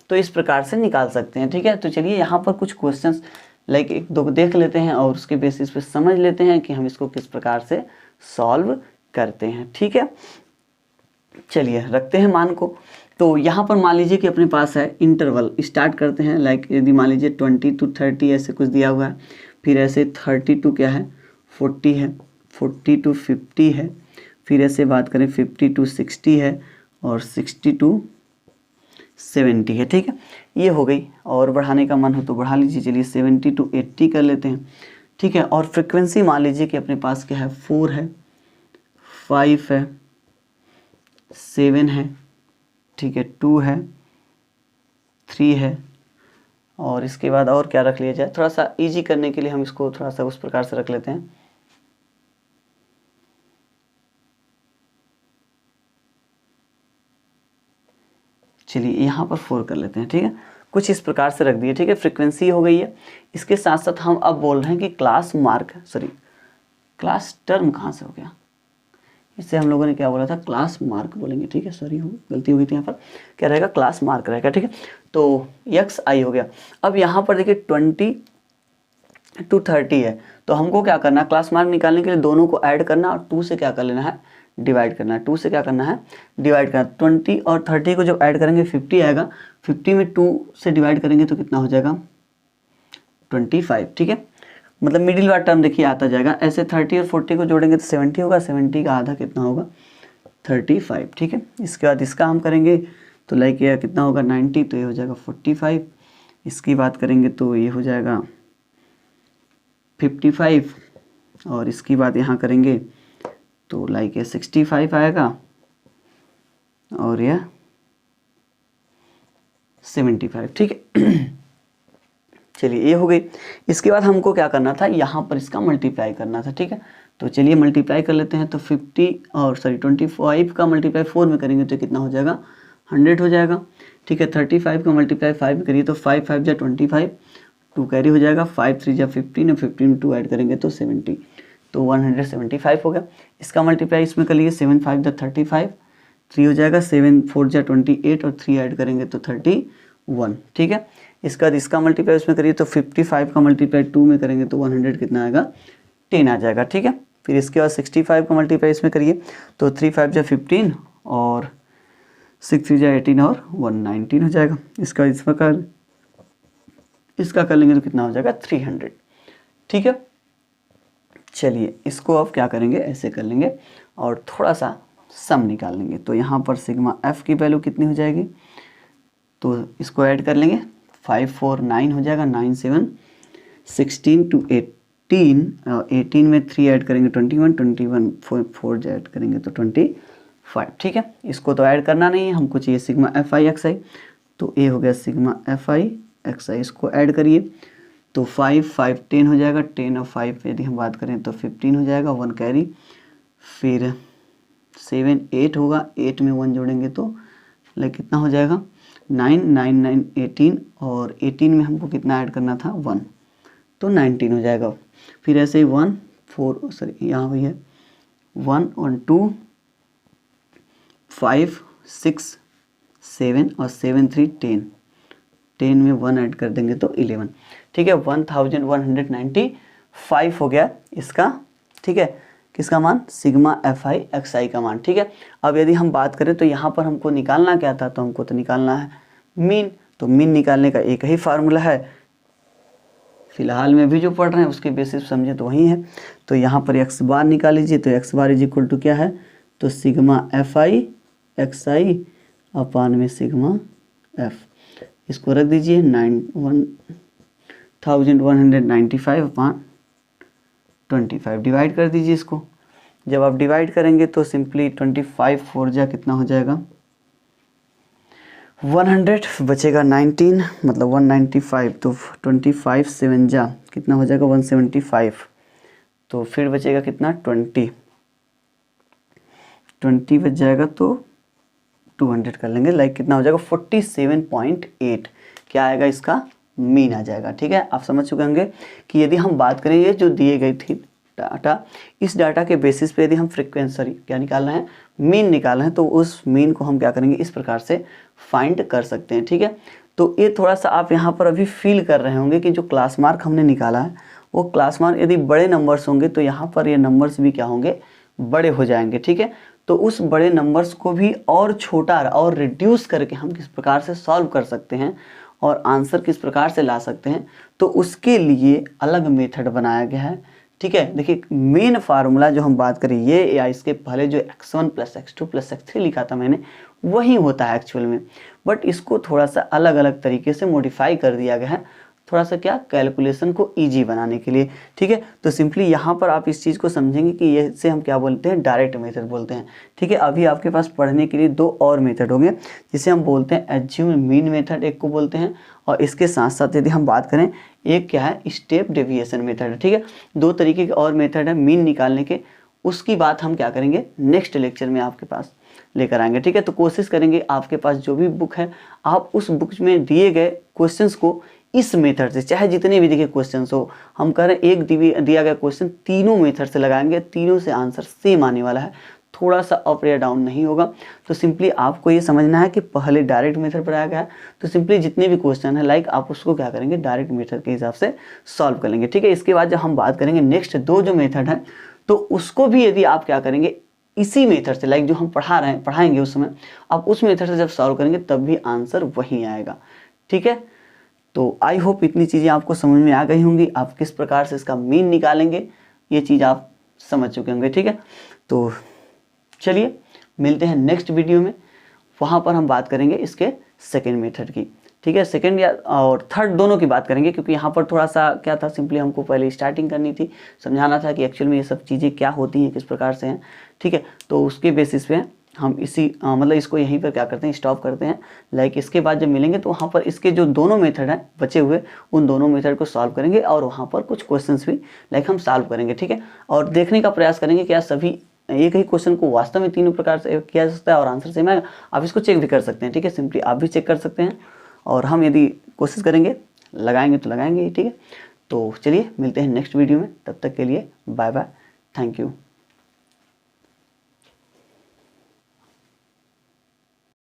तो इस प्रकार से निकाल सकते हैं, ठीक है। तो चलिए यहाँ पर कुछ क्वेश्चंस लाइक एक दो देख लेते हैं और उसके बेसिस पे समझ लेते हैं कि हम इसको किस प्रकार से सॉल्व करते हैं, ठीक है। चलिए रखते हैं मान को, तो यहाँ पर मान लीजिए कि अपने पास है इंटरवल, स्टार्ट करते हैं लाइक यदि मान लीजिए 20 to 30 ऐसे कुछ दिया हुआ है, फिर ऐसे 30 to क्या है 40 है, 40 to 50 है, फिर ऐसे बात करें 50 to 60 है और 60 to 70 है। ठीक है, ये हो गई। और बढ़ाने का मन हो तो बढ़ा लीजिए, चलिए 70 to 80 कर लेते हैं। ठीक है, और फ्रिक्वेंसी मान लीजिए कि अपने पास क्या है 4 है, 5 है, 7 है, ठीक है, 2 है, 3 है, और इसके बाद और क्या रख लिया जाए, थोड़ा सा इजी करने के लिए हम इसको थोड़ा सा उस प्रकार से रख लेते हैं। चलिए यहाँ पर 4 कर लेते हैं। ठीक है, कुछ इस प्रकार से रख दिए। ठीक है, फ्रीक्वेंसी हो गई है। इसके साथ साथ हम अब बोल रहे हैं कि class mark, sorry class term कहाँ से हो गया, इससे हम लोगों ने क्या बोला था, क्लास मार्क बोलेंगे। ठीक है, सॉरी हो गलती हो गई थी, यहाँ पर क्या रहेगा, क्लास मार्क रहेगा। ठीक है, तो एक्स आई हो गया। अब यहाँ पर देखिए 20 to 30 है, तो हमको क्या करना है, क्लास मार्क निकालने के लिए दोनों को ऐड करना और 2 से क्या कर लेना है, डिवाइड करना है। 2 से क्या करना है, डिवाइड करना। 20 और 30 को जब ऐड करेंगे 50 आएगा, 50 में 2 से डिवाइड करेंगे तो कितना हो जाएगा 25। ठीक है, मतलब मिडिल वाला टर्म देखिए आता जाएगा। ऐसे 30 और 40 को जोड़ेंगे तो 70 होगा, 70 का आधा कितना होगा 35। ठीक है, इसके बाद इसका हम करेंगे तो लाइक ये कितना होगा 90, तो ये हो जाएगा 45। इसकी बात करेंगे तो ये हो जाएगा 55, और इसकी बात यहाँ करेंगे तो लाइक ये 65 आएगा, और यह 75। ठीक है, चलिए ये हो गई। इसके बाद हमको क्या करना था, यहाँ पर इसका मल्टीप्लाई करना था। ठीक है, तो चलिए मल्टीप्लाई कर लेते हैं। तो 25 का मल्टीप्लाई 4 में करेंगे तो कितना हो जाएगा 100 हो जाएगा। ठीक है, 35 का मल्टीप्लाई 5 में करिए तो 5 5 जा 25, 2 कैरी हो जाएगा, 5 3 जा 15 और 15 में 2 ऐड करेंगे तो 70, तो 175 हो गया। इसका मल्टीप्लाई इसमें कर लिए 7 5 जा 35, 3 हो जाएगा, 7 4 जा 28 और 3 ऐड करेंगे तो 31। ठीक है, इसका बाद इसका मल्टीप्लाई उसमें करिए तो 55 का मल्टीप्लाई 2 में करेंगे तो 100 कितना आएगा 10 आ जाएगा। ठीक है, फिर इसके बाद 65 का मल्टीप्लाई इसमें करिए तो 3 5 जा 15 और 6 3 जा 18 और 119 हो जाएगा। इसका इसका कर लेंगे तो कितना हो जाएगा 300। ठीक है, चलिए इसको अब क्या करेंगे, ऐसे कर लेंगे और थोड़ा सा सम निकाल लेंगे। तो यहाँ पर सिग्मा एफ की वैल्यू कितनी हो जाएगी, तो इसको ऐड कर लेंगे, 5 4 9 हो जाएगा, 9 7 16 to 18, 18 में 3 ऐड करेंगे 21, 21 4 ऐड करेंगे तो 25। ठीक है, इसको तो ऐड करना नहीं है, हमको चाहिए सिग्मा एफ आई एक्स आई। तो ये हो गया सिग्मा एफ आई एक्स आई, इसको ऐड करिए तो 5 5 10 हो जाएगा, 10 और 5 यदि हम बात करें तो 15 हो जाएगा, 1 कैरी, फिर 7 8 होगा, 8 में 1 जोड़ेंगे तो लाइक कितना हो जाएगा 9 9 9 18, और 18 में हमको कितना ऐड करना था 1, तो 19 हो जाएगा। फिर ऐसे ही 1 4 सॉरी यहाँ हुई है 1 और 2 5 6 7 और 7 3 10, 10 में 1 ऐड कर देंगे तो 11। ठीक है, 1195 हो गया इसका। ठीक है, किसका मान, सिग्मा एफ आई एक्स आई का मान। ठीक है, अब यदि हम बात करें तो यहाँ पर हमको निकालना क्या था, तो हमको तो निकालना है मीन। तो मीन निकालने का एक ही फार्मूला है, फिलहाल में भी जो पढ़ रहे हैं उसके बेसिस समझे तो वही है। तो यहाँ पर एक्स बार निकाल लीजिए, तो x bar is equal to क्या है, तो sigma F I x i upon में सिग्मा एफ, इसको रख दीजिए 1195 अपान 25, डिवाइड कर दीजिए इसको। जब आप डिवाइड करेंगे तो सिंपली 25 4 जा कितना हो जाएगा 100, बचेगा 19 मतलब 195, तो 25 7 जा कितना हो जाएगा 175, तो फिर बचेगा कितना 20 बच जाएगा तो 200 कर लेंगे, लाइक कितना हो जाएगा 47.8, क्या आएगा इसका मीन आ जाएगा। ठीक है, आप समझ चुके होंगे कि यदि हम बात करें ये जो दिए गई थी डाटा, इस डाटा के बेसिस पे यदि हम फ्रीक्वेंसी क्या निकालना है, मीन निकालना है, तो उस मीन को हम क्या करेंगे इस प्रकार से फाइंड कर सकते हैं। ठीक है, तो ये थोड़ा सा आप यहाँ पर अभी फील कर रहे होंगे कि जो क्लास मार्क हमने निकाला है वो क्लास मार्क यदि बड़े नंबर्स होंगे तो यहाँ पर ये नंबर्स भी क्या होंगे बड़े हो जाएंगे। ठीक है, तो उस बड़े नंबर्स को भी और छोटा और रिड्यूस करके हम किस प्रकार से सॉल्व कर सकते हैं और आंसर किस प्रकार से ला सकते हैं, तो उसके लिए अलग मेथड बनाया गया है। ठीक है, देखिए मेन फार्मूला जो हम बात करें ये या इसके पहले जो x1 + x2 + x3 लिखा था मैंने, वही होता है एक्चुअल में, बट इसको थोड़ा सा अलग अलग तरीके से मॉडिफाई कर दिया गया है, थोड़ा सा क्या कैलकुलेशन को इजी बनाने के लिए। ठीक है, तो सिंपली यहाँ पर आप इस चीज़ को समझेंगे कि ये से हम क्या बोलते हैं, डायरेक्ट मेथड बोलते हैं। ठीक है, अभी आपके पास पढ़ने के लिए 2 और मेथड होंगे जिसे हम बोलते हैं एज्यूम मीन मेथड, एक को बोलते हैं, और इसके साथ साथ यदि हम बात करें एक क्या है, स्टेप डेविएशन मेथड। ठीक है, 2 तरीके के और मेथड है मीन निकालने के, उसकी बात हम क्या करेंगे नेक्स्ट लेक्चर में आपके पास लेकर आएंगे। ठीक है, तो कोशिश करेंगे आपके पास जो भी बुक है आप उस बुक में दिए गए क्वेश्चंस को इस मेथड से, चाहे जितने भी देखिए क्वेश्चंस हो, हम कह रहे हैं एक दिया गया क्वेश्चन तीनों मेथड से लगाएंगे, तीनों से आंसर सेम आने वाला है, थोड़ा सा अप या डाउन नहीं होगा। तो सिंपली आपको ये समझना है कि पहले डायरेक्ट मेथड पढ़ाया गया है, तो सिंपली जितने भी क्वेश्चन है लाइक आप उसको क्या करेंगे डायरेक्ट मेथड के हिसाब से सॉल्व कर लेंगे। ठीक है, इसके बाद जब हम बात करेंगे नेक्स्ट 2 जो मेथड है, तो उसको भी यदि आप क्या करेंगे इसी मेथड से, लाइक जो हम पढ़ाएंगे उस समय आप उस मेथड से जब सॉल्व करेंगे तब भी आंसर वही आएगा। ठीक है, तो आई होप इतनी चीज़ें आपको समझ में आ गई होंगी, आप किस प्रकार से इसका मीन निकालेंगे ये चीज़ आप समझ चुके होंगे। ठीक है, तो चलिए मिलते हैं नेक्स्ट वीडियो में, वहाँ पर हम बात करेंगे इसके सेकेंड मेथड की। ठीक है, सेकेंड या और थर्ड दोनों की बात करेंगे, क्योंकि यहाँ पर थोड़ा सा क्या था, सिंपली हमको पहले स्टार्टिंग करनी थी, समझाना था कि एक्चुअल में ये सब चीज़ें क्या होती हैं, किस प्रकार से हैं। ठीक है, तो उसके बेसिस पे हम इसी मतलब इसको यहीं पर क्या करते हैं स्टॉप करते हैं। लाइक इसके बाद जब मिलेंगे तो वहाँ पर इसके जो दोनों मेथड हैं बचे हुए, उन दोनों मेथड को सॉल्व करेंगे और वहाँ पर कुछ क्वेश्चंस भी लाइक हम सॉल्व करेंगे। ठीक है, और देखने का प्रयास करेंगे क्या सभी एक ही क्वेश्चन को वास्तव में तीनों प्रकार से किया जा सकता है और आंसर सेम आएगा। आप इसको चेक भी कर सकते हैं। ठीक है, सिंपली आप भी चेक कर सकते हैं और हम यदि कोशिश करेंगे लगाएंगे तो लगाएंगे। ठीक है, तो चलिए मिलते हैं नेक्स्ट वीडियो में, तब तक के लिए बाय बाय, थैंक यू।